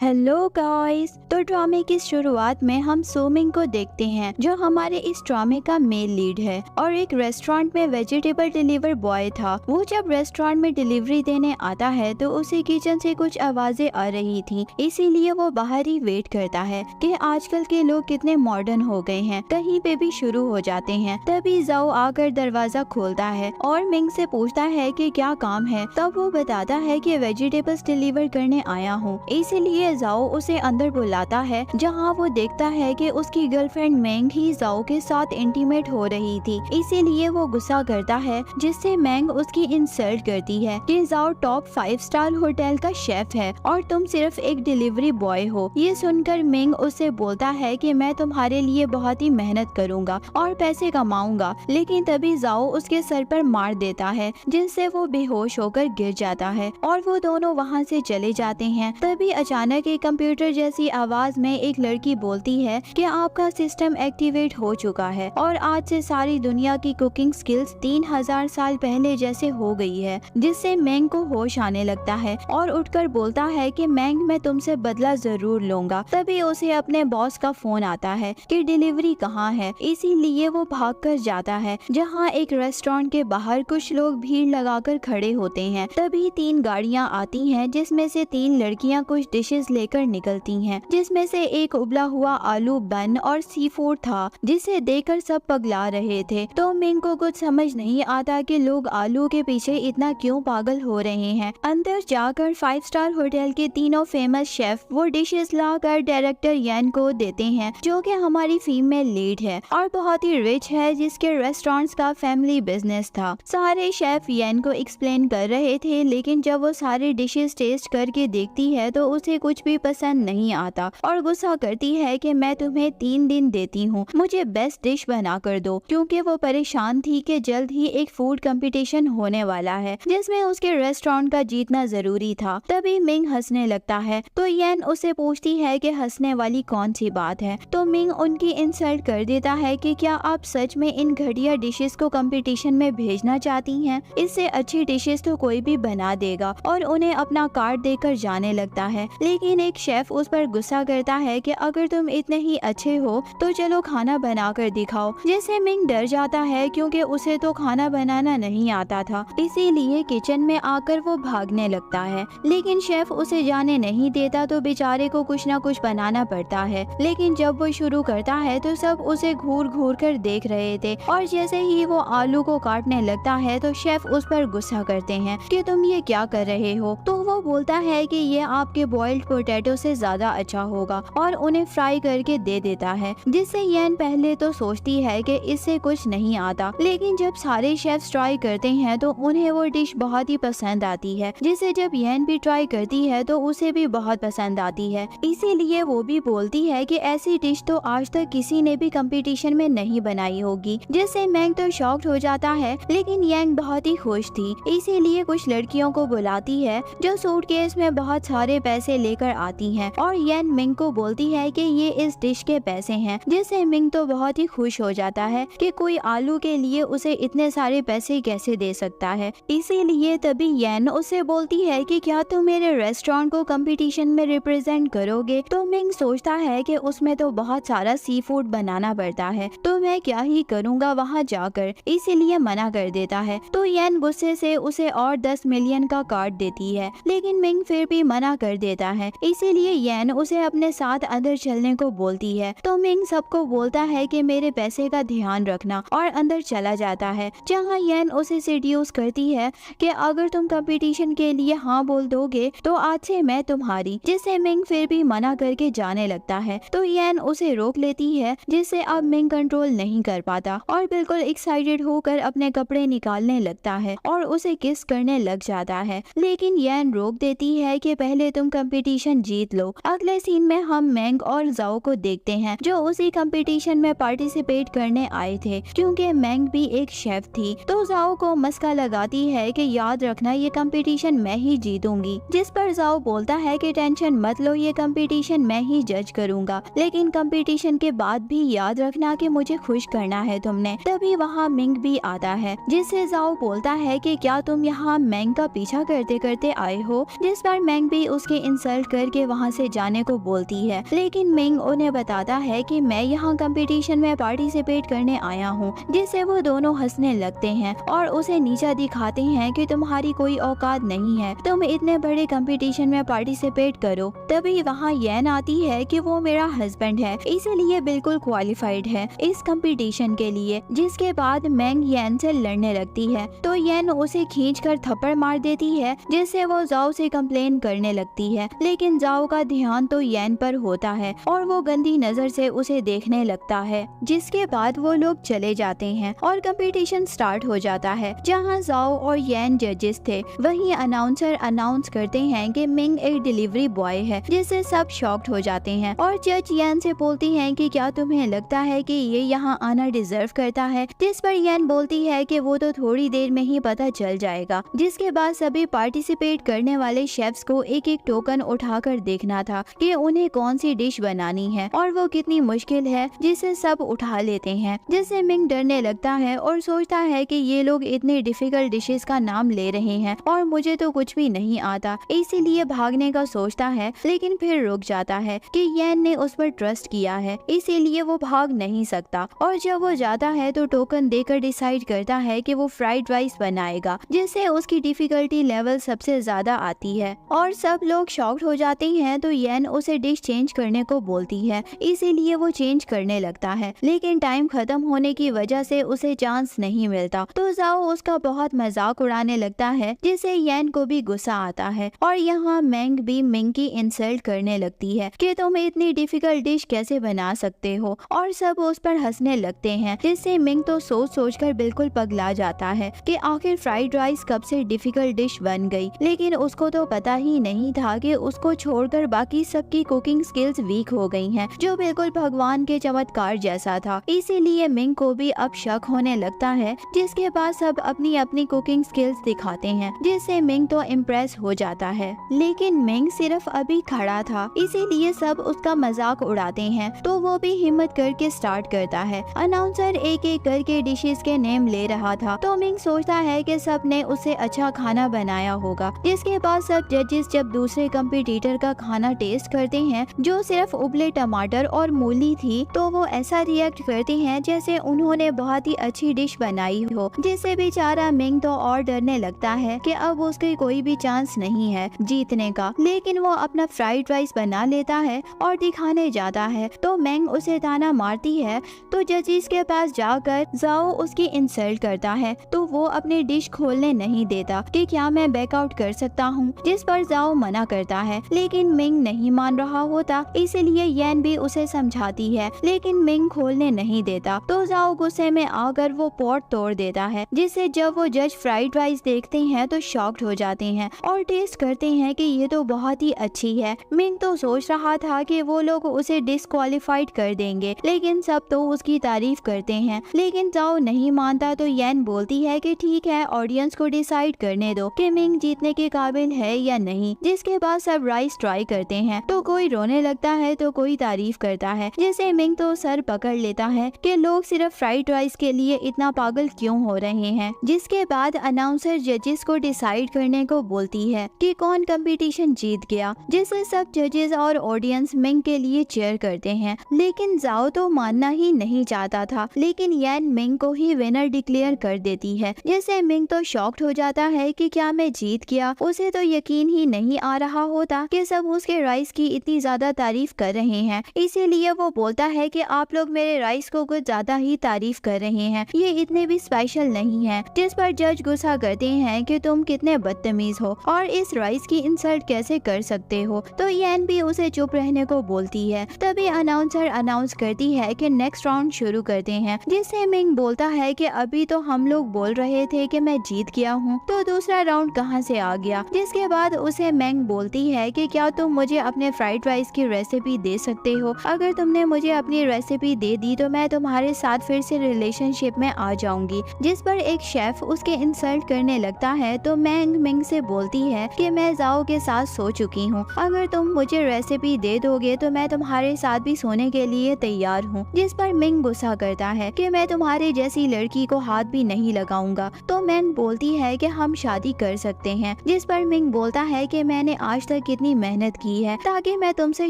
Hello guys. तो ड्रामे की शुरुआत में हम सोमिंग को देखते हैं जो हमारे इस ड्रामे का मेन लीड है और एक रेस्टोरेंट में वेजिटेबल डिलीवर बॉय था। वो जब रेस्टोरेंट में डिलीवरी देने आता है तो उसे किचन से कुछ आवाजें आ रही थी, इसीलिए वो बाहर ही वेट करता है कि आजकल के लोग कितने मॉडर्न हो गए हैं, कहीं पे भी शुरू हो जाते हैं। तभी जाओ आकर दरवाजा खोलता है और मिंग से पूछता है कि क्या काम है। तब वो बताता है कि वेजिटेबल्स डिलीवर करने आया हूँ, इसीलिए जाओ उसे अंदर बुलाता है, जहाँ वो देखता है कि उसकी गर्लफ्रेंड मैंग ही जाओ के साथ इंटीमेट हो रही थी। इसीलिए वो गुस्सा करता है, जिससे मैंग उसकी इंसल्ट करती है कि जाओ टॉप 5 स्टार होटल का शेफ है और तुम सिर्फ एक डिलीवरी बॉय हो। ये सुनकर मिंग उससे बोलता है कि मैं तुम्हारे लिए बहुत ही मेहनत करूंगा और पैसे कमाऊंगा, लेकिन तभी जाओ उसके सर पर मार देता है, जिससे वो बेहोश होकर गिर जाता है और वो दोनों वहाँ से चले जाते हैं। तभी अचानक एक कंप्यूटर जैसी आवाज में एक लड़की बोलती है कि आपका सिस्टम एक्टिवेट हो चुका है और आज से सारी दुनिया की कुकिंग स्किल्स 3000 साल पहले जैसे हो गई है, जिससे मैंग को होश आने लगता है और उठकर बोलता है कि मैंग मैं तुमसे बदला जरूर लूंगा। तभी उसे अपने बॉस का फोन आता है कि डिलीवरी कहाँ है, इसीलिए वो भागकर जाता है, जहाँ एक रेस्टोरेंट के बाहर कुछ लोग भीड़ लगाकर खड़े होते हैं। तभी 3 गाड़ियाँ आती हैं, जिसमें से 3 लड़कियाँ कुछ डिशेस लेकर निकलती हैं, जिसमें से एक उबला हुआ आलू बन और सी फूड था, जिसे देखकर सब पगला रहे थे। तो मिंग को कुछ समझ नहीं आता कि लोग आलू के पीछे इतना क्यों पागल हो रहे हैं। अंदर जाकर 5 स्टार होटल के तीनों फेमस शेफ वो डिशेस लाकर डायरेक्टर यन को देते हैं, जो कि हमारी फीमेल लीड है और बहुत ही रिच है, जिसके रेस्टोरेंट्स का फैमिली बिजनेस था। सारे शेफ यन को एक्सप्लेन कर रहे थे, लेकिन जब वो सारे डिशेस टेस्ट करके देखती है तो उसे कुछ भी पसंद नहीं आता और गुस्सा करती है कि मैं तुम्हें 3 दिन देती हूँ, मुझे बेस्ट डिश बना कर दो, क्योंकि वो परेशान थी कि जल्द ही एक फूड कंपटीशन होने वाला है, जिसमें उसके रेस्टोरेंट का जीतना जरूरी था। तभी मिंग हंसने लगता है, तो येन उसे पूछती है कि हंसने वाली कौन सी बात है। तो मिंग उनकी इंसल्ट कर देता है कि क्या आप सच में इन घटिया डिशेस को कंपटीशन में भेजना चाहती हैं? इससे अच्छी डिशेस तो कोई भी बना देगा, और उन्हें अपना कार्ड देकर जाने लगता है। लेकिन एक शेफ उस पर गुस्सा करता है कि अगर तुम इतने ही अच्छे हो तो चलो खाना बना कर दिखाओ, जिससे मिंग डर जाता है क्योंकि उसे तो खाना बनाना नहीं आता था, इसीलिए किचन में आकर वो भागने लगता है। लेकिन शेफ उसे जाने नहीं देता, तो बेचारे को कुछ न कुछ बनाना पड़ता है। लेकिन जब वो शुरू करता है तो सब उसे घूर घूर कर देख रहे थे, और जैसे ही वो आलू को काटने लगता है तो शेफ उस पर गुस्सा करते हैं कि तुम ये क्या कर रहे हो। तो वो बोलता है कि ये आपके बॉइल्ड पोटैटो से ज्यादा अच्छा होगा और उन्हें फ्राई करके दे देता है, जिससे येन पहले तो सोचती है कि इससे कुछ नहीं आता, लेकिन जब सारे शेफ्स ट्राई करते हैं तो उन्हें वो डिश बहुत ही पसंद आती है, जिसे जब येन भी ट्राई करती है तो उसे भी बहुत पसंद आती है। इसीलिए वो भी बोलती है कि ऐसी डिश तो आज तक किसी ने भी कंपटीशन में नहीं बनाई होगी, जिससे मैंग तो शॉक्ड हो जाता है। लेकिन येन बहुत ही खुश थी, इसीलिए कुछ लड़कियों को बुलाती है जो सूटकेस में बहुत सारे पैसे लेकर आती हैं, और येन मिंग को बोलती है कि ये इस डिश के पैसे हैं, जिससे मिंग तो बहुत ही खुश हो जाता है कि कोई आलू के लिए उसे इतने सारे पैसे कैसे दे सकता है। इसीलिए तभी येन उसे बोलती है कि क्या तुम मेरे रेस्टोरेंट को कंपटीशन में रिप्रेजेंट करोगे। तो मिंग सोचता है कि उसमें तो बहुत सारा सी फूड बनाना पड़ता है, तो मैं क्या ही करूँगा वहाँ जाकर, इसीलिए मना कर देता है। तो येन गुस्से से उसे और 10 मिलियन का कार्ड देती है, लेकिन मिंग फिर भी मना कर देता है। इसीलिए येन उसे अपने साथ अंदर चलने को बोलती है। तो मिंग सबको बोलता है कि मेरे पैसे का ध्यान रखना, और अंदर चला जाता है, जहाँ येन उसे सेड्यूस करती है कि अगर तुम कंपटीशन के लिए हाँ बोल दोगे तो आज से मैं तुम्हारी, जिससे मिंग फिर भी मना करके जाने लगता है। तो येन उसे रोक लेती है, जिससे अब मिंग कंट्रोल नहीं कर पाता और बिल्कुल एक्साइटेड होकर अपने कपड़े निकालने लगता है और उसे किस करने लग जाता है। लेकिन येन रोक देती है कि पहले तुम कंपटीशन जीत लो। अगले सीन में हम मैंग और जाओ को देखते हैं, जो उसी कंपटीशन में पार्टिसिपेट करने आए थे, क्योंकि मैंग भी एक शेफ थी। तो जाओ को मस्का लगाती है कि याद रखना ये कंपटीशन मैं ही जीतूंगी, जिस पर जाओ बोलता है कि टेंशन मत लो, ये कंपटीशन मैं ही जज करूंगा, लेकिन कंपटीशन के बाद भी याद रखना कि मुझे खुश करना है तुमने। तभी वहाँ मिंग भी आता है, जिससे जाओ बोलता है कि क्या तुम यहाँ मैंग का पीछा करते करते आए हो, जिस पर मैंग भी उसकी इंसल्ट करके वहाँ से जाने को बोलती है, लेकिन मिंग उन्हें बताता है कि मैं यहाँ कंपटीशन में पार्टिसिपेट करने आया हूँ, जिससे वो दोनों हंसने लगते हैं और उसे नीचा दिखाते हैं कि तुम्हारी कोई औकात नहीं है, तुम इतने बड़े कंपटीशन में पार्टिसिपेट करो। तभी वहाँ येन आती है कि वो मेरा हस्बैंड है, इसीलिए बिल्कुल क्वालिफाइड है इस कंपटीशन के लिए। जिसके बाद मैंग येन से लड़ने लगती है तो येन उसे खींचकर थप्पड़ मार देती है, जिससे वो जाओ से कंप्लेन करने लगती है, लेकिन जाओ का ध्यान तो येन पर होता है और वो गंदी नजर से उसे देखने लगता है। जिसके बाद वो लोग चले जाते हैं और कंपटीशन स्टार्ट हो जाता है, जहाँ जाओ और येन जजेस थे। वहीं अनाउंसर अनाउंस करते हैं कि मिंग एक डिलीवरी बॉय है, जिससे सब शॉक्ड हो जाते हैं और जज येन से बोलती हैं कि क्या तुम्हें लगता है कि ये यहाँ आना डिजर्व करता है, जिस पर येन बोलती है कि वो तो थोड़ी देर में ही पता चल जाएगा। जिसके बाद सभी पार्टिसिपेट करने वाले शेफ्स को एक एक टोकन उठाकर देखना था कि उन्हें कौन सी डिश बनानी है और वो कितनी मुश्किल है, जिसे सब उठा लेते हैं। जिससे मिंग डरने लगता है और सोचता है कि ये लोग इतने डिफिकल्ट डिशेस का नाम ले रहे हैं और मुझे तो कुछ भी नहीं आता, इसीलिए भागने का सोचता है, लेकिन फिर रुक जाता है कि येन ने उस पर ट्रस्ट किया है, इसीलिए वो भाग नहीं सकता। और जब वो जाता है तो टोकन देकर डिसाइड करता है कि वो फ्राइड राइस बनाएगा, जिससे उसकी डिफिकल्टी लेवल सबसे ज्यादा आती है और सब लोग शॉक्ड हो जाते हैं। तो येन उसे डिश चेंज करने को बोलती है, इसीलिए वो चेंज करने लगता है, लेकिन टाइम खत्म होने की वजह से उसे चांस नहीं मिलता। तो जाओ उसका बहुत मजाक उड़ाने लगता है, जिससे येन को भी गुस्सा आता है और यहाँ मैंग भी मिंग की इंसल्ट करने लगती है कि तुम इतनी डिफिकल्ट डिश कैसे बना सकते हो, और सब उस पर हंसने लगते हैं। जिससे मिंग तो सोच कर बिल्कुल पगला जाता है कि आखिर फ्राइड राइस कब से डिफिकल्ट डिश बन गई, लेकिन उसको तो पता ही नहीं था कि उसको छोड़कर बाकी सबकी कुकिंग स्किल्स वीक हो गई हैं, जो बिल्कुल भगवान के चमत्कार जैसा था। इसीलिए मिंग को भी अब शक होने लगता है, जिसके बाद सब अपनी अपनी कुकिंग स्किल्स दिखाते हैं, जिससे मिंग तो इम्प्रेस हो जाता है। लेकिन मिंग सिर्फ अभी खड़ा था, इसीलिए सब उसका मजाक उड़ाते हैं। तो वो भी हिम्मत करके स्टार्ट करता है। अनाउंसर एक एक करके डिशेस के नेम ले रहा था, तो मिंग सोचता है कि सब ने उससे अच्छा खाना बनाया होगा। जिसके बाद सब जजेस जब दूसरे कंपटीटर का खाना टेस्ट करते हैं, जो सिर्फ उबले टमाटर और मूली थी, तो वो ऐसा रिएक्ट करते हैं जैसे उन्होंने बहुत ही अच्छी डिश बनाई हो, जिससे बेचारा मिंग तो और डरने लगता है कि अब उसके कोई भी चांस नहीं है जीतने का। लेकिन वो अपना फ्राइड राइस बना लेता है और दिखाने जाता है, तो मिंग उसे ताना मारती है। तो जजेस के पास जाकर जाओ उसकी इंसल्ट करता है, तो वो अपनी डिश खोलने नहीं देता कि क्या मैं बैकआउट कर सकता हूँ, जिस पर जाओ मना करता है, लेकिन मिंग नहीं मान रहा होता। इसलिए येन भी उसे समझाती है, लेकिन मिंग खोलने नहीं देता। तो जाओ गुस्से में आकर वो पॉट तोड़ देता है, जिससे जब वो जज फ्राइड राइस देखते हैं तो शॉक्ड हो जाते हैं और टेस्ट करते हैं कि ये तो बहुत ही अच्छी है। मिंग तो सोच रहा था कि वो लोग उसे डिस्क्वालीफाइड कर देंगे, लेकिन सब तो उसकी तारीफ करते हैं। लेकिन जाओ नहीं मानता, तो येन बोलती है कि ठीक है, ऑडियंस को डिसाइड करने दो कि मिंग जीतने के काबिल है या नहीं। जिसके बाद सब राइस ट्राई करते हैं, तो कोई रोने लगता है तो कोई तारीफ करता है, जिससे मिंग तो सर पकड़ लेता है कि लोग सिर्फ फ्राइड राइस के लिए इतना पागल क्यों हो रहे हैं। जिसके बाद अनाउंसर जजेस को डिसाइड करने को बोलती है कि कौन कंपटीशन जीत गया, जिससे सब जजेस और ऑडियंस मिंग के लिए चीयर करते हैं। लेकिन जाओ तो मानना ही नहीं चाहता था, लेकिन येन मिंग को ही विनर डिक्लेयर कर देती है, जिससे मिंग तो शॉक्ड हो जाता है कि क्या मैं जीत गया। उसे तो यकीन ही नहीं आ रहा होता कि सब उसके राइस की इतनी ज्यादा तारीफ कर रहे हैं। इसीलिए वो बोलता है कि आप लोग मेरे राइस को कुछ ज्यादा ही तारीफ कर रहे हैं, ये इतने भी स्पेशल नहीं है। जिस पर जज गुस्सा करते हैं कि तुम कितने बदतमीज हो और इस राइस की इंसल्ट कैसे कर सकते हो। तो येन भी उसे चुप रहने को बोलती है। तभी अनाउंसर अनाउंस करती है कि नेक्स्ट राउंड शुरू करते हैं, जिससे मिंग बोलता है कि अभी तो हम लोग बोल रहे थे कि मैं जीत गया हूँ, तो दूसरा राउंड कहाँ से आ गया। जिसके बाद उसे मिंग बोलती है कि क्या तुम मुझे अपने फ्राइड राइस की रेसिपी दे सकते हो, अगर तुमने मुझे अपनी रेसिपी दे दी तो मैं तुम्हारे साथ फिर से रिलेशनशिप में आ जाऊंगी। जिस पर एक शेफ उसके इंसल्ट करने लगता है, तो मिंग से बोलती है कि मैं जाओ के साथ सो चुकी हूँ, अगर तुम मुझे रेसिपी दे दोगे तो मैं तुम्हारे साथ भी सोने के लिए तैयार हूँ। जिस पर मिंग गुस्सा करता है कि मैं तुम्हारे जैसी लड़की को हाथ भी नहीं लगाऊंगा। तो मिंग बोलती है कि हम शादी कर सकते हैं। जिस पर मिंग बोलता है कि मैंने आज तक कितनी मेहनत की है ताकि मैं तुमसे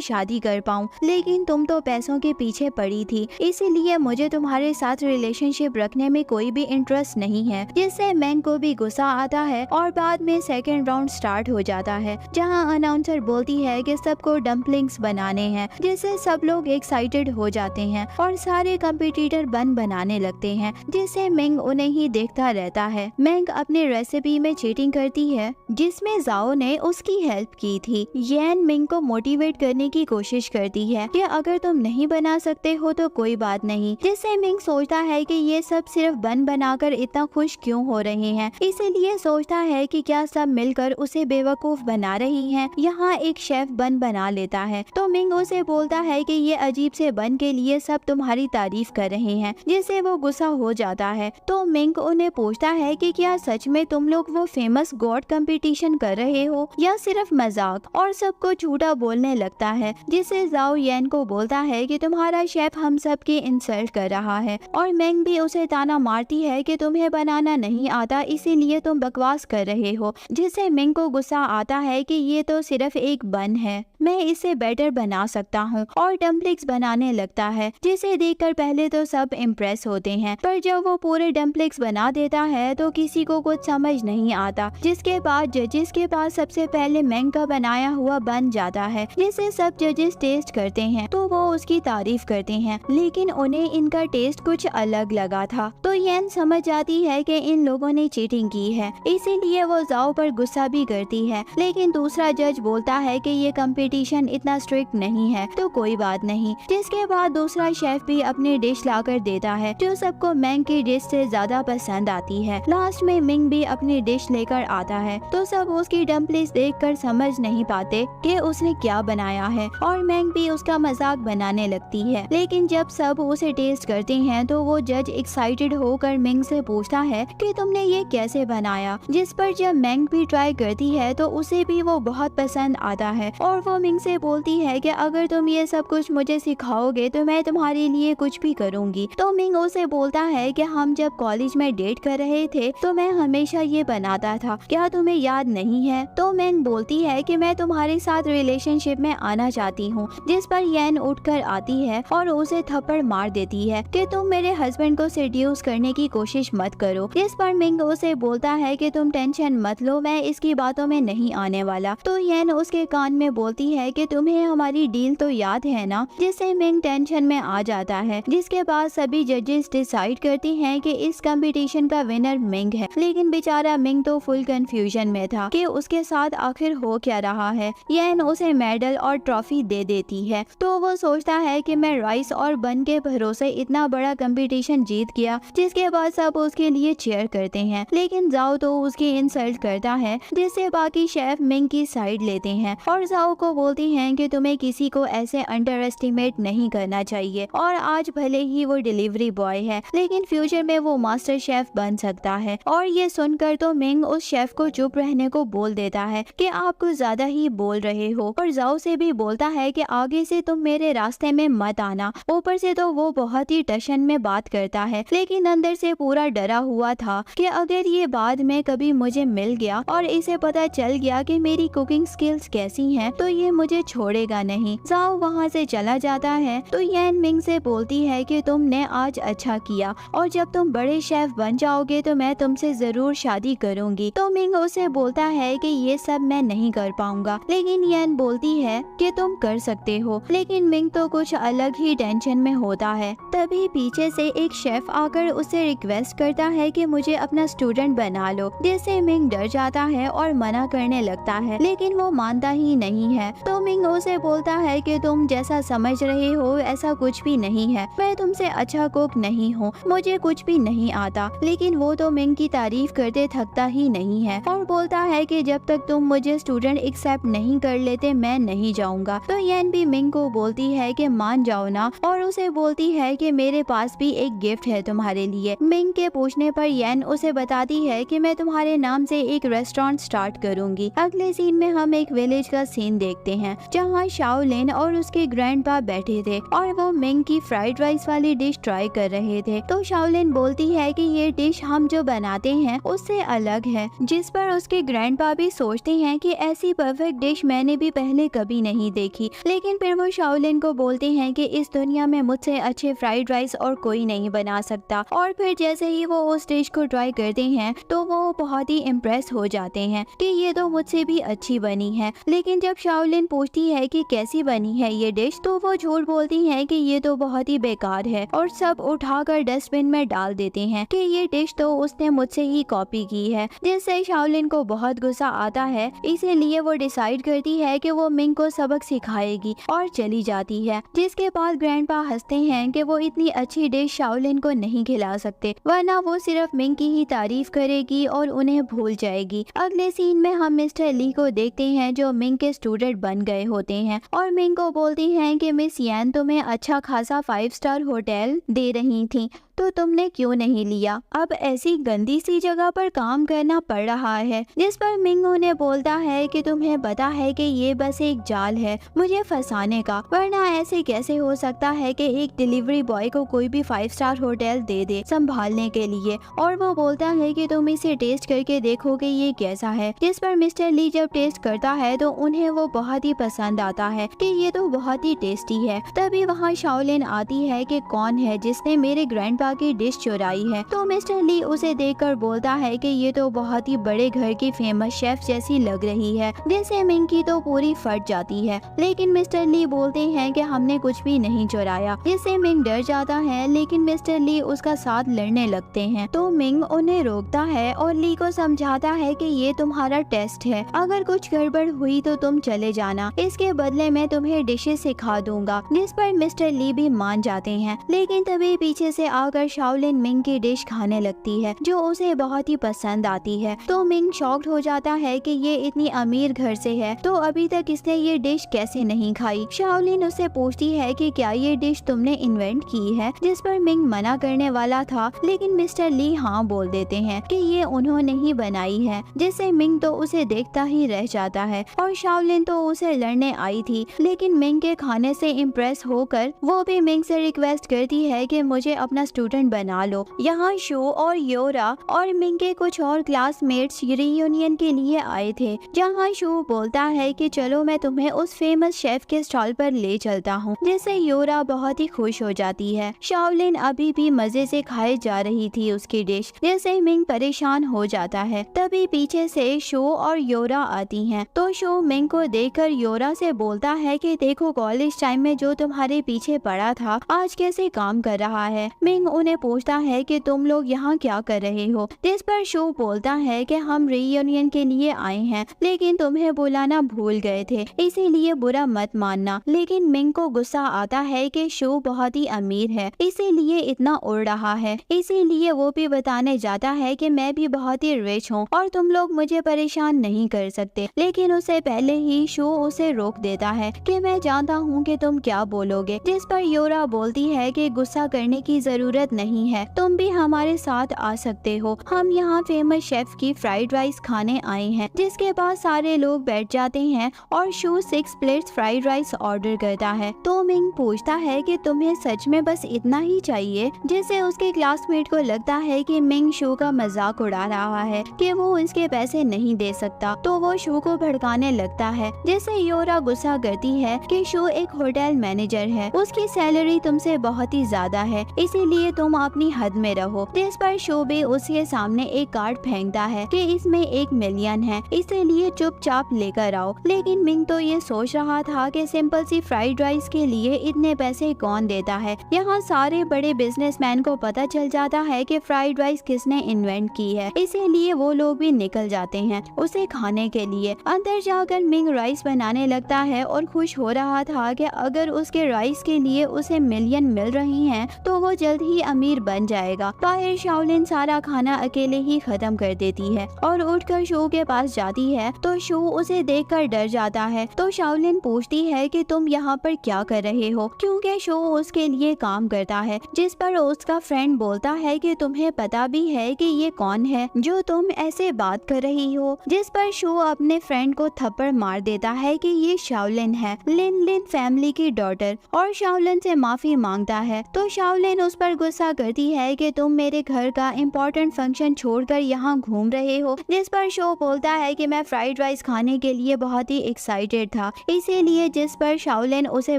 शादी कर पाऊँ, लेकिन तुम तो पैसों के पीछे पड़ी थी, इसीलिए मुझे तुम्हारे साथ रिलेशनशिप रखने में कोई भी इंटरेस्ट नहीं है। जिससे मैंग को भी गुस्सा आता है और बाद में सेकेंड राउंड स्टार्ट हो जाता है, जहाँ अनाउंसर बोलती है कि सबको डम्पलिंग्स बनाने हैं, जिससे सब लोग एक्साइटेड हो जाते हैं और सारे कंपटीटर बन बनाने लगते हैं, जिससे मैंग उन्हें ही देखता रहता है। मैंग अपने रेसिपी में चीटिंग करती है, जिसमें जाओ ने उसकी हेल्प की थी। येन मिंग को मोटिवेट करने की कोशिश करती है कि अगर तुम नहीं बना सकते हो तो कोई बात नहीं, जिससे मिंग सोचता है कि ये सब सिर्फ बन बनाकर इतना खुश क्यों हो रहे हैं, इसीलिए सोचता है कि क्या सब मिलकर उसे बेवकूफ बना रही हैं। यहाँ एक शेफ बन बना लेता है तो मिंग उसे बोलता है कि ये अजीब से बन के लिए सब तुम्हारी तारीफ कर रहे हैं, जिससे वो गुस्सा हो जाता है। तो मिंग उन्हें पूछता है कि क्या सच में तुम लोग वो फेमस गॉड कंपटीशन कर रहे हो या सिर्फ मजाक, और सबको झूठा बोलने लगता है, जिससे जाओ येन को बोलता है कि तुम्हारा शेफ हम सब की इंसल्ट कर रहा है, और मिंग भी उसे ताना मारती है कि तुम्हें बनाना नहीं आता इसीलिए तुम बकवास कर रहे हो, जिससे मिंग को गुस्सा आता है कि ये तो सिर्फ एक बन है, मैं इसे बेटर बना सकता हूँ, और डम्पलिंग्स बनाने लगता है, जिसे देखकर पहले तो सब इम्प्रेस होते हैं, पर जब वो पूरे डम्पलिंग्स बना देता है तो किसी को कुछ समझ नहीं आता, जिसके बाद जजेस के पास सबसे पहले मिंग का बनाया हुआ बन जाता है, जिसे सब जजेस टेस्ट करते हैं तो वो उसकी तारीफ करते हैं, लेकिन उन्हें इनका टेस्ट कुछ अलग लगा था। तो येन समझ जाती है कि इन लोगों ने चीटिंग की है, इसीलिए वो जाओ पर गुस्सा भी करती है, लेकिन दूसरा जज बोलता है कि ये कंपटीशन इतना स्ट्रिक्ट नहीं है तो कोई बात नहीं, जिसके बाद दूसरा शेफ भी अपनी डिश लाकर देता है जो सबको मिंग की डिश से ज्यादा पसंद आती है। लास्ट में मिंग भी अपनी डिश लेकर आता है तो सब उसकी डम्पलिंग्स देखकर समझ नहीं पाते कि उसने क्या बनाया है, और मिंग भी उसका मजाक बनाने लगती है, लेकिन जब सब उसे टेस्ट करते हैं तो वो जज एक्साइटेड होकर मिंग से पूछता है कि तुमने ये कैसे बनाया, जिस पर जब मिंग भी ट्राई करती है तो उसे भी वो बहुत पसंद आता है, और वो मिंग से बोलती है कि अगर तुम ये सब कुछ मुझे सिखाओगे तो मैं तुम्हारे लिए कुछ भी करूंगी। तो मिंग उसे बोलता है कि हम जब कॉलेज में डेट कर रहे थे तो मैं हमेशा ये बनाता था, क्या तुम्हें याद नहीं है? तो मिंग बोलती है कि मैं तुम्हारे साथ रिलेशनशिप में आना चाहती हूँ, जिस पर येन उठकर आती है और उसे थप्पड़ मार देती है कि तुम मेरे हस्बैंड को सेड्यूस करने की कोशिश मत करो, जिस पर मिंग उसे बोलता है कि तुम टेंशन मत लो, मैं इसकी बातों में नहीं आने वाला। तो येन उसके कान में बोलती है कि तुम्हें हमारी डील तो याद है ना, जिससे मिंग टेंशन में आ जाता है, जिसके बाद सभी जजेस डिसाइड करती हैं कि इस कंपटीशन का विनर मिंग है, लेकिन बेचारा मिंग तो फुल कंफ्यूजन में था कि उसके साथ आखिर हो क्या रहा है। येन उसे मेडल और ट्रॉफी दे देती है तो वो सोचता है कि मैं राइस और बन के भरोसे इतना बड़ा कंपटीशन जीत गया, जिसके बाद सब उसके लिए चीयर करते हैं, लेकिन जाओ तो उसकी इंसल्ट करता है, जिससे बाकी शेफ मिंग की साइड लेते हैं और जाओ को बोलती हैं कि तुम्हें किसी को ऐसे अंडर एस्टिमेट नहीं करना चाहिए, और आज भले ही वो डिलीवरी बॉय है लेकिन फ्यूचर में वो मास्टर शेफ बन सकता है। और ये सुनकर तो मिंग उस शेफ को चुप रहने को बोल देता है कि आप कुछ ज्यादा ही बोल रहे हो, और जाओ से भी बोलता है कि आगे से तुम मेरे रास्ते में मत आना। ऊपर से तो वो बहुत ही टशन में बात करता है, लेकिन अंदर से पूरा डरा हुआ था कि अगर ये बाद में कभी मुझे मिल गया और इसे पता चल गया कि मेरी कुकिंग स्किल्स कैसी हैं तो ये मुझे छोड़ेगा नहीं। जाओ वहाँ से चला जाता है तो येन मिंग से बोलती है कि तुमने आज अच्छा किया, और जब तुम बड़े शेफ बन जाओगे तो मैं तुमसे जरूर शादी करूंगी। तो मिंग उसे बोलता है कि ये सब मैं नहीं कर पाऊंगा, लेकिन येन बोलती है कि तुम कर सकते हो, लेकिन मिंग तो कुछ अलग ही टेंशन में होता है। तभी पीछे से एक शेफ आकर उसे रिक्वेस्ट करता है कि मुझे अपना स्टूडेंट बना लो, जिससे मिंग डर जाता है और मना करने लगता है, लेकिन वो मानता ही नहीं है। तो मिंग उसे बोलता है कि तुम जैसा समझ रहे हो ऐसा कुछ भी नहीं है, मैं तुमसे अच्छा कुक नहीं हूँ, मुझे कुछ भी नहीं आता। लेकिन वो तो मिंग की तारीफ करते थकता ही नहीं है और बोलता है कि जब तक तुम मुझे स्टूडेंट एक्सेप्ट नहीं कर लेते मैं नहीं जाऊंगा। तो येन भी मिंग को बोलती है कि मान जाओ ना, और उसे बोलती है कि मेरे पास भी एक गिफ्ट है तुम्हारे लिए। मिंग के पूछने पर येन उसे बताती है कि मैं तुम्हारे नाम से एक रेस्टोरेंट स्टार्ट करूंगी। अगले सीन में हम एक विलेज का सीन देखते हैं जहाँ शाओलिन और उसके ग्रैंडपा बैठे थे और वो मिंग की फ्राइड राइस वाली डिश ट्राई कर रहे थे। तो शाओलिन बोलती है कि ये डिश हम जो बनाते हैं उससे अलग है, जिस पर उसके ग्रैंडपा भी सोचते हैं कि ऐसी परफेक्ट डिश मैंने भी पहले कभी नहीं देखी। लेकिन फिर वो शाओलिन को बोलते हैं कि इस दुनिया में मुझसे अच्छे फ्राइड राइस और कोई नहीं बना सकता। और फिर जैसे ही वो उस डिश को ट्राई करते हैं तो वो बहुत ही इम्प्रेस हो जाते हैं कि ये तो मुझसे भी अच्छी बनी है। लेकिन जब शाओलिन पूछती है कि कैसी बनी है ये डिश, तो वो झूठ बोलती है कि ये तो बहुत ही बेकार है और सब उठाकर डस्टबिन में डाल देते हैं कि ये डिश तो उसने मुझसे ही कॉपी की है, जिससे शाओलिन को बहुत गुस्सा आता है। इसीलिए वो डिसाइड करती है कि वो मिंग को सबक सिखाएगी और चली जाती है। जिसके बाद ग्रैंडपा हंसते हैं कि वो इतनी अच्छी डिश शाओलिन को नहीं खिला सकते, वरना वो सिर्फ मिंग की ही तारीफ करेगी और उन्हें भूल जाएगी। अगले सीन में हम मिस्टर ली को देखते हैं जो मिंग के स्टूडेंट बन गए होते हैं और मिंग को बोलती हैं कि मिस यान तुम्हें अच्छा खासा 5 स्टार होटल दे रही थी, तो तुमने क्यों नहीं लिया? अब ऐसी गंदी सी जगह पर काम करना पड़ रहा है। जिस पर मिंग उन्हें बोलता है कि तुम्हें पता है कि ये बस एक जाल है मुझे फंसाने का, वरना ऐसे कैसे हो सकता है कि एक डिलीवरी बॉय को कोई भी 5 स्टार होटल दे दे संभालने के लिए। और वो बोलता है कि तुम इसे टेस्ट करके देखो कि ये कैसा है। जिस पर मिस्टर ली जब टेस्ट करता है तो उन्हें वो बहुत ही पसंद आता है कि ये तो बहुत ही टेस्टी है। तभी वहाँ शाओलिन आती है कि कौन है जिसने मेरे ग्रैंडपा की डिश चुराई है। तो मिस्टर ली उसे देखकर बोलता है कि ये तो बहुत ही बड़े घर की फेमस शेफ जैसी लग रही है, जिससे मिंग की तो पूरी फट जाती है। लेकिन मिस्टर ली बोलते हैं कि हमने कुछ भी नहीं चुराया, जिससे मिंग डर जाता है। लेकिन मिस्टर ली उसका साथ लड़ने लगते हैं तो मिंग उन्हें रोकता है और ली को समझाता है कि ये तुम्हारा टेस्ट है, अगर कुछ गड़बड़ हुई तो तुम चले जाना, इसके बदले मैं तुम्हें डिशेस सिखा दूंगा। जिस पर मिस्टर ली भी मान जाते हैं। लेकिन तभी पीछे से आकर शाओलिन मिंग की डिश खाने लगती है जो उसे बहुत ही पसंद आती है। तो मिंग शॉक्ड हो जाता है कि ये इतनी अमीर घर से है तो अभी तक इसने ये डिश कैसे नहीं खाई। शाओलिन उससे पूछती है कि क्या ये डिश तुमने इन्वेंट की है, जिस पर मिंग मना करने वाला था। लेकिन मिस्टर ली हाँ बोल देते हैं कि ये उन्होंने ही बनाई है, जिससे मिंग तो उसे देखता ही रह जाता है। और शाओलिन तो उसे लड़ने आई थी, लेकिन मिंग के खाने से इम्प्रेस होकर वो भी मिंग से रिक्वेस्ट करती है कि मुझे अपना स्टूडेंट बना लो। यहाँ शो और योरा और मिंग के कुछ और क्लासमेट्स रीयूनियन के लिए आए थे, जहाँ शो बोलता है कि चलो मैं तुम्हें उस फेमस शेफ के स्टॉल पर ले चलता हूँ, जिससे योरा बहुत ही खुश हो जाती है। शाओलिन अभी भी मजे से खाए जा रही थी उसकी डिश, जिससे मिंग परेशान हो जाता है। तभी पीछे से शो और योरा आती हैं, तो शो मिंग को देखकर योरा से बोलता है कि देखो कॉलेज टाइम में जो तुम्हारे पीछे पड़ा था आज कैसे काम कर रहा है। मिंग उन्हें पूछता है कि तुम लोग यहाँ क्या कर रहे हो, जिस पर शो बोलता है कि हम रीयूनियन के लिए आए हैं, लेकिन तुम्हें बुलाना भूल गए थे, इसीलिए बुरा मत मानना। लेकिन मिंग को गुस्सा आता है कि शो बहुत ही अमीर है, इसीलिए इतना उड़ रहा है। इसीलिए वो भी बताने जाता है कि मैं भी बहुत ही रिच हूँ और तुम लोग मुझे परेशान नहीं कर सकते। लेकिन उससे पहले ही शो उसे रोक देता है कि मैं जानता हूँ कि तुम क्या बोलोगे। जिस पर योरा बोलती है कि गुस्सा करने की जरूरत नहीं है, तुम भी हमारे साथ आ सकते हो, हम यहाँ फेमस शेफ की फ्राइड राइस खाने आए हैं। जिसके बाद सारे लोग बैठ जाते हैं और show 6 plates fried rice order करता है। तो मिंग पूछता है कि तुम्हें सच में बस इतना ही चाहिए, जिससे उसके क्लासमेट को लगता है कि मिंग शो का मजाक उड़ा रहा है कि वो इसके पैसे नहीं दे सकता। तो वो शो को भड़काने लगता है, जिससे योरा गुस्सा करती है कि शो एक होटल मैनेजर है, उसकी सैलरी तुमसे बहुत ही ज्यादा है, इसीलिए तुम अपनी हद में रहो। जिस पर शो भी उसके सामने एक कार्ड फेंकता है कि इसमें 1 मिलियन है, इसीलिए चुपचाप लेकर आओ। लेकिन मिंग तो ये सोच रहा था कि सिंपल सी फ्राइड राइस के लिए इतने पैसे कौन देता है। यहाँ सारे बड़े बिजनेसमैन को पता चल जाता है कि फ्राइड राइस किसने इन्वेंट की है, इसीलिए वो लोग भी निकल जाते हैं उसे खाने के लिए। अंदर जाकर मिंग राइस बनाने लगता है और खुश हो रहा था कि अगर उसके राइस के लिए उसे मिलियन मिल रही हैं तो वो जल्द ही अमीर बन जाएगा। बाहर शाओलिन सारा खाना अकेले ही खत्म कर देती है और उठकर शो के पास जाती है, तो शो उसे देखकर डर जाता है। तो शाओलिन पूछती है कि तुम यहाँ पर क्या कर रहे हो, क्योंकि शो उसके लिए काम करता है। जिस पर उसका फ्रेंड बोलता है कि तुम्हें पता भी है कि ये कौन है जो तुम ऐसे बात कर रही हो। जिस पर शो अपने फ्रेंड को थप्पड़ मार देता है कि ये शाओलिन है, लिन लिन फैमिली की डॉटर, और शाओलिन से माफी मांगता है। तो शाओलिन उस पर गुस्सा गुस्सा करती है कि तुम मेरे घर का इम्पोर्टेंट फंक्शन छोड़कर यहाँ घूम रहे हो, जिस पर शो बोलता है कि मैं फ्राइड राइस खाने के लिए बहुत ही एक्साइटेड था, इसीलिए। जिस पर शाओलिन उसे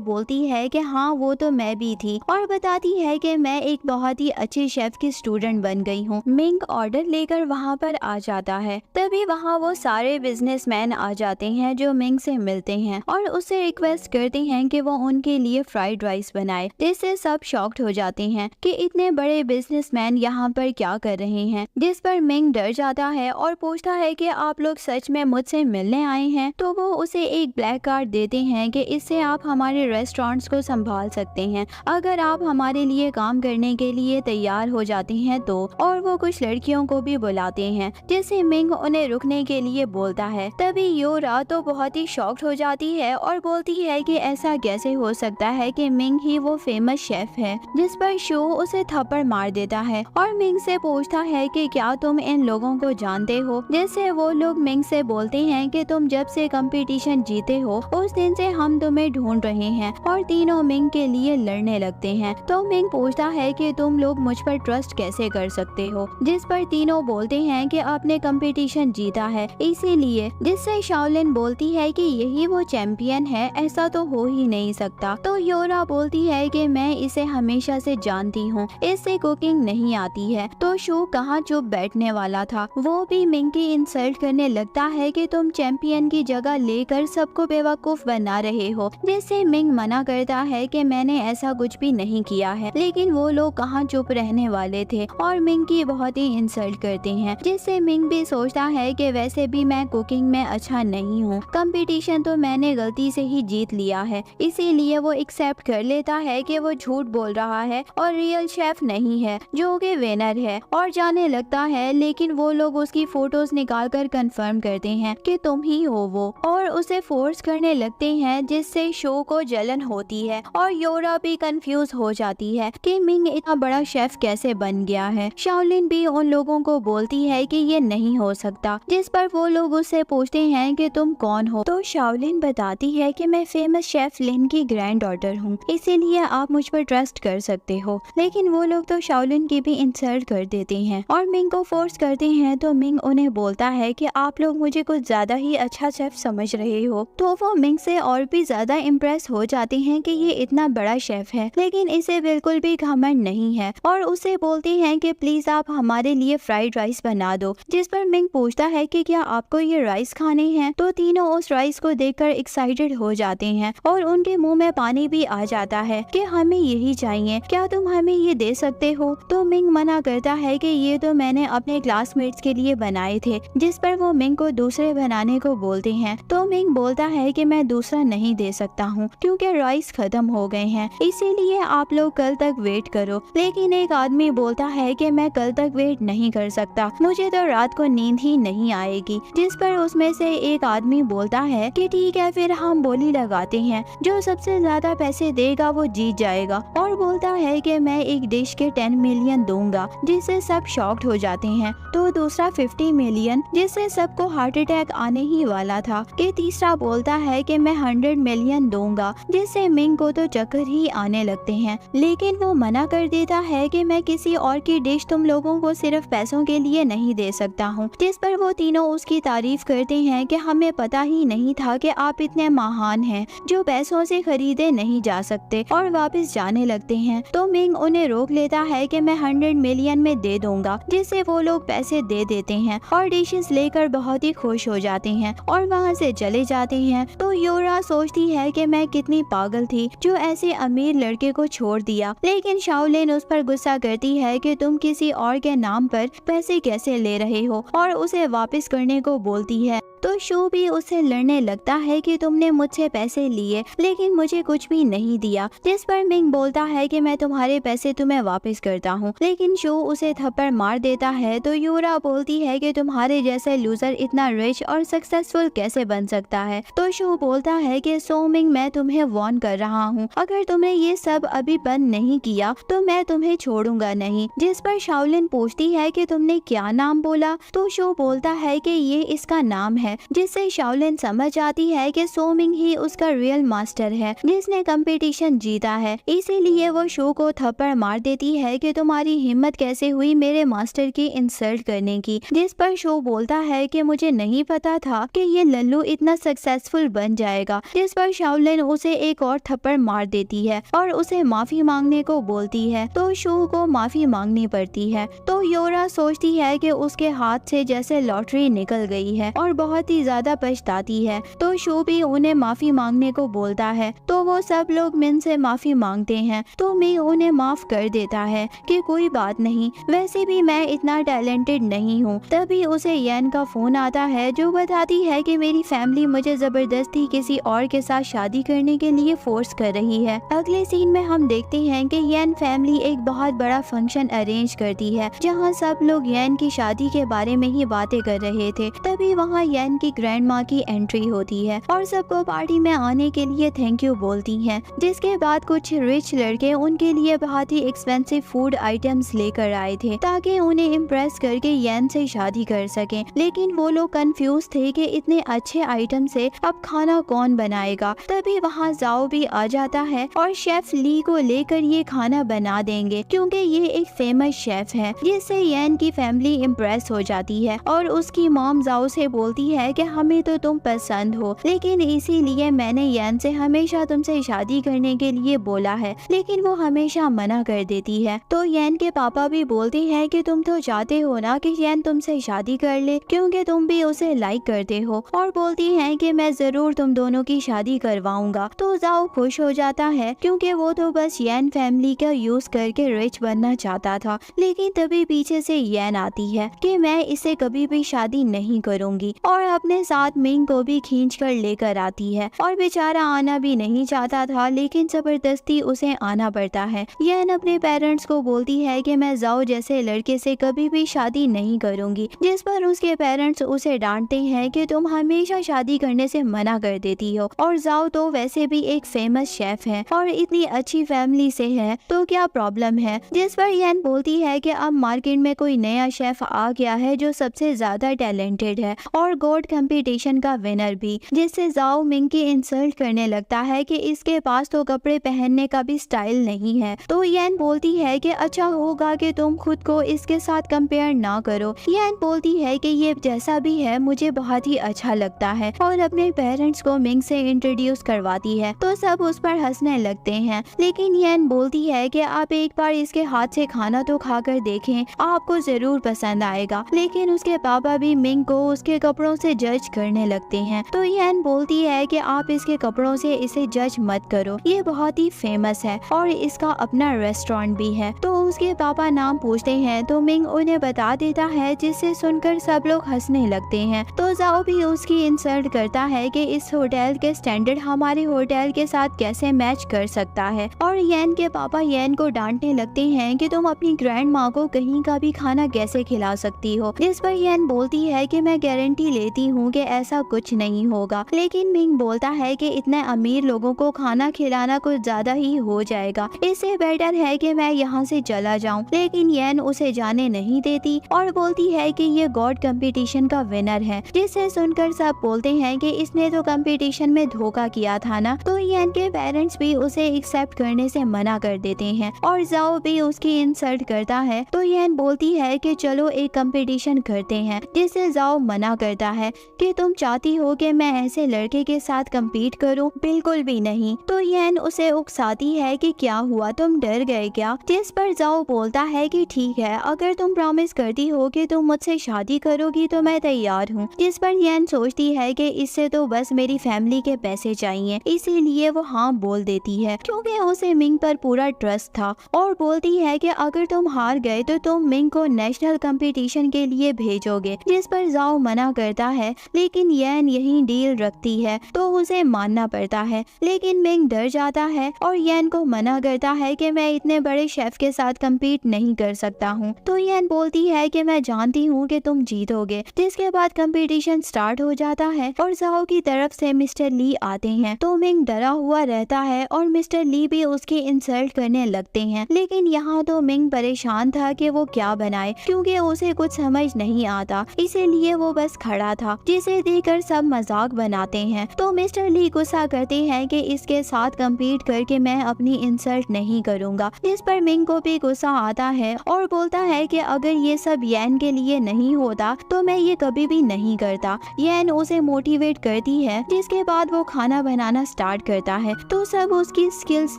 बोलती है कि हाँ वो तो मैं भी थी, और बताती है कि मैं एक बहुत ही अच्छी शेफ की स्टूडेंट बन गई हूँ। मिंग ऑर्डर लेकर वहाँ पर आ जाता है। तभी वहाँ वो सारे बिजनेसमैन आ जाते हैं जो मिंग से मिलते हैं और उससे रिक्वेस्ट करते हैं कि वो उनके लिए फ्राइड राइस बनाए, जिससे सब शॉक्ड हो जाते हैं कि इतने बड़े बिजनेसमैन यहाँ पर क्या कर रहे हैं। जिस पर मिंग डर जाता है और पूछता है कि आप लोग सच में मुझसे मिलने आए हैं। तो वो उसे एक ब्लैक कार्ड देते हैं कि इससे आप हमारे रेस्टोरेंट्स को संभाल सकते हैं अगर आप हमारे लिए काम करने के लिए तैयार हो जाते हैं तो। और वो कुछ लड़कियों को भी बुलाते हैं, जिससे मिंग उन्हें रुकने के लिए बोलता है। तभी योरा तो बहुत ही शॉक्ड हो जाती है और बोलती है कि ऐसा कैसे हो सकता है कि मिंग ही वो फेमस शेफ है। जिस पर शो उसे थप्पड़ मार देता है और मिंग से पूछता है कि क्या तुम इन लोगों को जानते हो। जिससे वो लोग मिंग से बोलते हैं कि तुम जब से कंपटीशन जीते हो उस दिन से हम तुम्हें ढूंढ रहे हैं, और तीनों मिंग के लिए लड़ने लगते हैं। तो मिंग पूछता है कि तुम लोग मुझ पर ट्रस्ट कैसे कर सकते हो। जिस पर तीनों बोलते हैं कि आपने कंपटीशन जीता है इसीलिए। जिससे शाओलिन बोलती है कि यही वो चैंपियन है, ऐसा तो हो ही नहीं सकता। तो योरा बोलती है कि मैं इसे हमेशा से जानती हूँ, इससे कुकिंग नहीं आती है। तो शो कहाँ चुप बैठने वाला था, वो भी मिंग की इंसल्ट करने लगता है कि तुम चैंपियन की जगह लेकर सबको बेवकूफ बना रहे हो। जिससे मिंग मना करता है कि मैंने ऐसा कुछ भी नहीं किया है, लेकिन वो लोग कहाँ चुप रहने वाले थे और मिंग की बहुत ही इंसल्ट करते हैं। जिससे मिंग भी सोचता है कि वैसे भी मैं कुकिंग में अच्छा नहीं हूँ, कंपटीशन तो मैंने गलती से ही जीत लिया है। इसीलिए वो एक्सेप्ट कर लेता है कि वो झूठ बोल रहा है और रियल शेफ नहीं है जो कि विनर है, और जाने लगता है। लेकिन वो लोग उसकी फोटोज निकाल कर कंफर्म करते हैं कि तुम ही हो वो, और उसे फोर्स करने लगते हैं, जिससे शो को जलन होती है और योरा भी कंफ्यूज हो जाती है कि मिंग इतना बड़ा शेफ कैसे बन गया है। शाओलिन भी उन लोगों को बोलती है कि ये नहीं हो सकता। जिस पर वो लोग उससे पूछते हैं कि तुम कौन हो। तो शाओलिन बताती है कि मैं फेमस शेफ लिन की ग्रैंड डॉटर हूँ, इसीलिए आप मुझ पर ट्रस्ट कर सकते हो। लेकिन वो लोग तो शाओलिन की भी इंसल्ट कर देते हैं और मिंग को फोर्स करते हैं। तो मिंग उन्हें बोलता है कि आप लोग मुझे कुछ ज्यादा ही अच्छा शेफ समझ रहे हो। तो वो मिंग से और भी ज्यादा इम्प्रेस हो जाते हैं कि ये इतना बड़ा शेफ है, लेकिन इसे बिल्कुल भी घमंड नहीं है, और उसे बोलते हैं कि प्लीज आप हमारे लिए फ्राइड राइस बना दो। जिस पर मिंग पूछता है कि क्या आपको ये राइस खाने हैं। तो तीनों उस राइस को देखकर एक्साइटेड हो जाते हैं और उनके मुंह में पानी भी आ जाता है कि हमें यही चाहिए, क्या तुम हमें ये दे सकते हो। तो मिंग मना करता है कि ये तो मैंने अपने क्लासमेट्स के लिए बनाए थे। जिस पर वो मिंग को दूसरे बनाने को बोलते हैं। तो मिंग बोलता है कि मैं दूसरा नहीं दे सकता हूँ क्योंकि राइस खत्म हो गए हैं, इसीलिए आप लोग कल तक वेट करो। लेकिन एक आदमी बोलता है कि मैं कल तक वेट नहीं कर सकता, मुझे तो रात को नींद ही नहीं आएगी। जिस पर उसमें से एक आदमी बोलता है कि ठीक है फिर हम बोली लगाते हैं, जो सबसे ज्यादा पैसे देगा वो जीत जाएगा, और बोलता है कि मैं एक डिश के 10 मिलियन दूंगा, जिससे सब शॉक्ड हो जाते हैं। तो दूसरा 50 मिलियन, जिससे सबको हार्ट अटैक आने ही वाला था। कि तीसरा बोलता है कि मैं 100 मिलियन दूंगा, जिससे मिंग को तो चक्कर ही आने लगते हैं। लेकिन वो मना कर देता है कि मैं किसी और की डिश तुम लोगों को सिर्फ पैसों के लिए नहीं दे सकता हूँ। जिस पर वो तीनों उसकी तारीफ करते हैं कि हमें पता ही नहीं था कि आप इतने महान हैं जो पैसों से खरीदे नहीं जा सकते, और वापस जाने लगते हैं। तो मिंग उन्हें रोक लेता है कि मैं 100 मिलियन में दे दूंगा, जिससे वो लोग पैसे दे देते हैं और डिशेस लेकर बहुत ही खुश हो जाते हैं और वहाँ से चले जाते हैं। तो योरा सोचती है कि मैं कितनी पागल थी जो ऐसे अमीर लड़के को छोड़ दिया। लेकिन शाओलिन उस पर गुस्सा करती है कि तुम किसी और के नाम पर पैसे कैसे ले रहे हो, और उसे वापस करने को बोलती है। तो शो भी उससे लड़ने लगता है कि तुमने मुझसे पैसे लिए लेकिन मुझे कुछ भी नहीं दिया। जिस पर मिंग बोलता है कि मैं तुम्हारे पैसे तुम्हें वापस करता हूँ, लेकिन शो उसे थप्पड़ मार देता है। तो योरा बोलती है कि तुम्हारे जैसे लूजर इतना रिच और सक्सेसफुल कैसे बन सकता है। तो शो बोलता है कि सो मिंग मैं तुम्हें वार्न कर रहा हूँ, अगर तुमने ये सब अभी बंद नहीं किया तो मैं तुम्हें छोड़ूंगा नहीं। जिस पर शाओलिन पूछती है कि तुमने क्या नाम बोला। तो शो बोलता है कि ये इसका नाम है है, जिससे शाओलिन समझ आती है कि सोमिंग ही उसका रियल मास्टर है जिसने कंपटीशन जीता है। इसीलिए वो शो को थप्पड़ मार देती है कि तुम्हारी हिम्मत कैसे हुई मेरे मास्टर की इंसल्ट करने की, जिस पर शो बोलता है कि मुझे नहीं पता था कि ये लल्लू इतना सक्सेसफुल बन जाएगा, जिस पर शाओलिन उसे एक और थप्पड़ मार देती है और उसे माफी मांगने को बोलती है। तो शो को माफी मांगनी पड़ती है। तो योरा सोचती है कि उसके हाथ से जैसे लॉटरी निकल गई है और बहुत ही ज्यादा पछताती है। तो शो भी उन्हें माफी मांगने को बोलता है। तो वो सब लोग मिन से माफी मांगते हैं। तो मी उन्हें माफ कर देता है कि कोई बात नहीं, वैसे भी मैं इतना टैलेंटेड नहीं हूँ। तभी उसे येन का फोन आता है जो बताती है कि मेरी फैमिली मुझे जबरदस्ती किसी और के साथ शादी करने के लिए फोर्स कर रही है। अगले सीन में हम देखते हैं कि येन फैमिली एक बहुत बड़ा फंक्शन अरेंज करती है जहाँ सब लोग येन की शादी के बारे में ही बातें कर रहे थे। तभी वहाँ येन की ग्रैंड माँ की एंट्री होती है और सबको पार्टी में आने के लिए थैंक यू बोलती हैं। जिसके बाद कुछ रिच लड़के उनके लिए बहुत ही एक्सपेंसिव फूड आइटम्स लेकर आए थे ताकि उन्हें इम्प्रेस करके येन से शादी कर सकें। लेकिन वो लोग कंफ्यूज थे कि इतने अच्छे आइटम से अब खाना कौन बनाएगा। तभी वहाँ जाओ भी आ जाता है और शेफ ली को लेकर ये खाना बना देंगे क्योंकि ये एक फेमस शेफ है, जिससे येन की फैमिली इम्प्रेस हो जाती है और उसकी मॉम जाओ से बोलती है कि हमें तो तुम पसंद हो, लेकिन इसीलिए मैंने येन से हमेशा तुमसे शादी करने के लिए बोला है, लेकिन वो हमेशा मना कर देती है। तो येन के पापा भी बोलते हैं कि तुम तो चाहते हो ना कि येन तुमसे शादी कर ले क्योंकि तुम भी उसे लाइक करते हो, और बोलती हैं कि मैं जरूर तुम दोनों की शादी करवाऊंगा। तो जाओ खुश हो जाता है क्योंकि वो तो बस येन फैमिली का यूज करके रिच बनना चाहता था। लेकिन तभी पीछे से येन आती है कि मैं इसे कभी भी शादी नहीं करूंगी और अपने साथ मिंग को भी खींच कर लेकर आती है। और बेचारा आना भी नहीं चाहता था लेकिन जबरदस्ती उसे आना पड़ता है। येन अपने पेरेंट्स को बोलती है कि मैं जाओ जैसे लड़के से कभी भी शादी नहीं करूंगी, जिस पर उसके पेरेंट्स उसे डांटते हैं कि तुम हमेशा शादी करने से मना कर देती हो और जाओ तो वैसे भी एक फेमस शेफ है और इतनी अच्छी फैमिली से है तो क्या प्रॉब्लम है। जिस पर येन बोलती है कि अब मार्केट में कोई नया शेफ आ गया है जो सबसे ज्यादा टैलेंटेड है और गॉड कंपटीशन का विनर भी, जिससे जाओ मिंग की इंसल्ट करने लगता है कि इसके पास तो कपड़े पहनने का भी स्टाइल नहीं है। तो येन बोलती है कि अच्छा होगा कि तुम खुद को इसके साथ कंपेयर ना करो। येन बोलती है कि ये जैसा भी है मुझे बहुत ही अच्छा लगता है और अपने पेरेंट्स को मिंग से इंट्रोड्यूस करवाती है। तो सब उस पर हंसने लगते हैं, लेकिन येन बोलती है कि आप एक बार इसके हाथ से खाना तो खाकर देखें, आपको जरूर पसंद आएगा। लेकिन उसके पापा भी मिंग को उसके कपड़ों से जज करने लगते हैं। तो येन बोलती है कि आप इसके कपड़ों से इसे जज मत करो, ये बहुत ही फेमस है और इसका अपना रेस्टोरेंट भी है। तो उसके पापा नाम पूछते हैं तो मिंग उन्हें बता देता है, जिससे सुनकर सब लोग हंसने लगते हैं। तो जाओ भी उसकी इंसल्ट करता है कि इस होटल के स्टैंडर्ड हमारे होटल के साथ कैसे मैच कर सकता है। और येन के पापा येन को डांटने लगते हैं कि तुम अपनी ग्रैंड माँ को कहीं का भी खाना कैसे खिला सकती हो। जिस पर येन बोलती है कि मैं गारंटी लेती हूँ कि ऐसा कुछ नहीं होगा। लेकिन मिंग बोलता है कि इतने अमीर लोगों को खाना खिलाना कुछ ज्यादा ही हो जाएगा, इससे बेटर है कि मैं यहाँ से चला जाऊँ। लेकिन येन उसे जाने नहीं देती और बोलती है कि ये गॉड कंपटीशन का विनर है, जिसे सुनकर सब बोलते हैं कि इसने तो कंपटीशन में धोखा किया था ना। तो येन के पेरेंट्स भी उसे एक्सेप्ट करने से मना कर देते हैं और जाओ भी उसकी इंसल्ट करता है। तो येन बोलती है कि चलो एक कंपटीशन करते हैं, जिससे जाओ मना करता है कि तुम चाहती हो कि मैं ऐसे लड़के के साथ कम्पीट करूं? बिल्कुल भी नहीं। तो येन उसे उकसाती है कि क्या हुआ, तुम डर गए क्या? जिस पर जाओ बोलता है कि ठीक है, अगर तुम प्रॉमिस करती हो कि तुम मुझसे शादी करोगी तो मैं तैयार हूँ। जिस पर येन सोचती है कि इससे तो बस मेरी फैमिली के पैसे चाहिए, इसीलिए वो हाँ बोल देती है क्योंकि उसे मिंग पर पूरा ट्रस्ट था। और बोलती है कि अगर तुम हार गए तो तुम मिंग को नेशनल कंपटीशन के लिए भेजोगे। जिस पर जाओ मना करता है, लेकिन येन यही डील रखती है तो उसे मानना पड़ता है। लेकिन मिंग डर जाता है और येन को मना करता है कि मैं इतने बड़े शेफ के साथ कम्पीट नहीं कर सकता हूँ। तो येन बोलती है कि मैं जानती हूँ कि तुम जीतोगे। जिसके बाद कंपटीशन स्टार्ट हो जाता है और जाओ की तरफ से मिस्टर ली आते हैं। तो मिंग डरा हुआ रहता है और मिस्टर ली भी उसकी इंसल्ट करने लगते हैं। लेकिन यहाँ तो मिंग परेशान था कि वो क्या बनाए क्योंकि उसे कुछ समझ नहीं आता, इसीलिए वो बस खड़ा था, जिसे देखकर सब मजाक बनाते हैं। तो मिस्टर ली गुस्सा करते हैं कि इसके साथ कम्पीट करके मैं अपनी इंसल्ट नहीं करूंगा, जिस पर मिंग को भी गुस्सा आता है और बोलता है कि अगर ये सब येन के लिए नहीं होता तो मैं ये कभी भी नहीं करता। येन उसे मोटिवेट करती है, जिसके बाद वो खाना बनाना स्टार्ट करता है। तो सब उसकी स्किल्स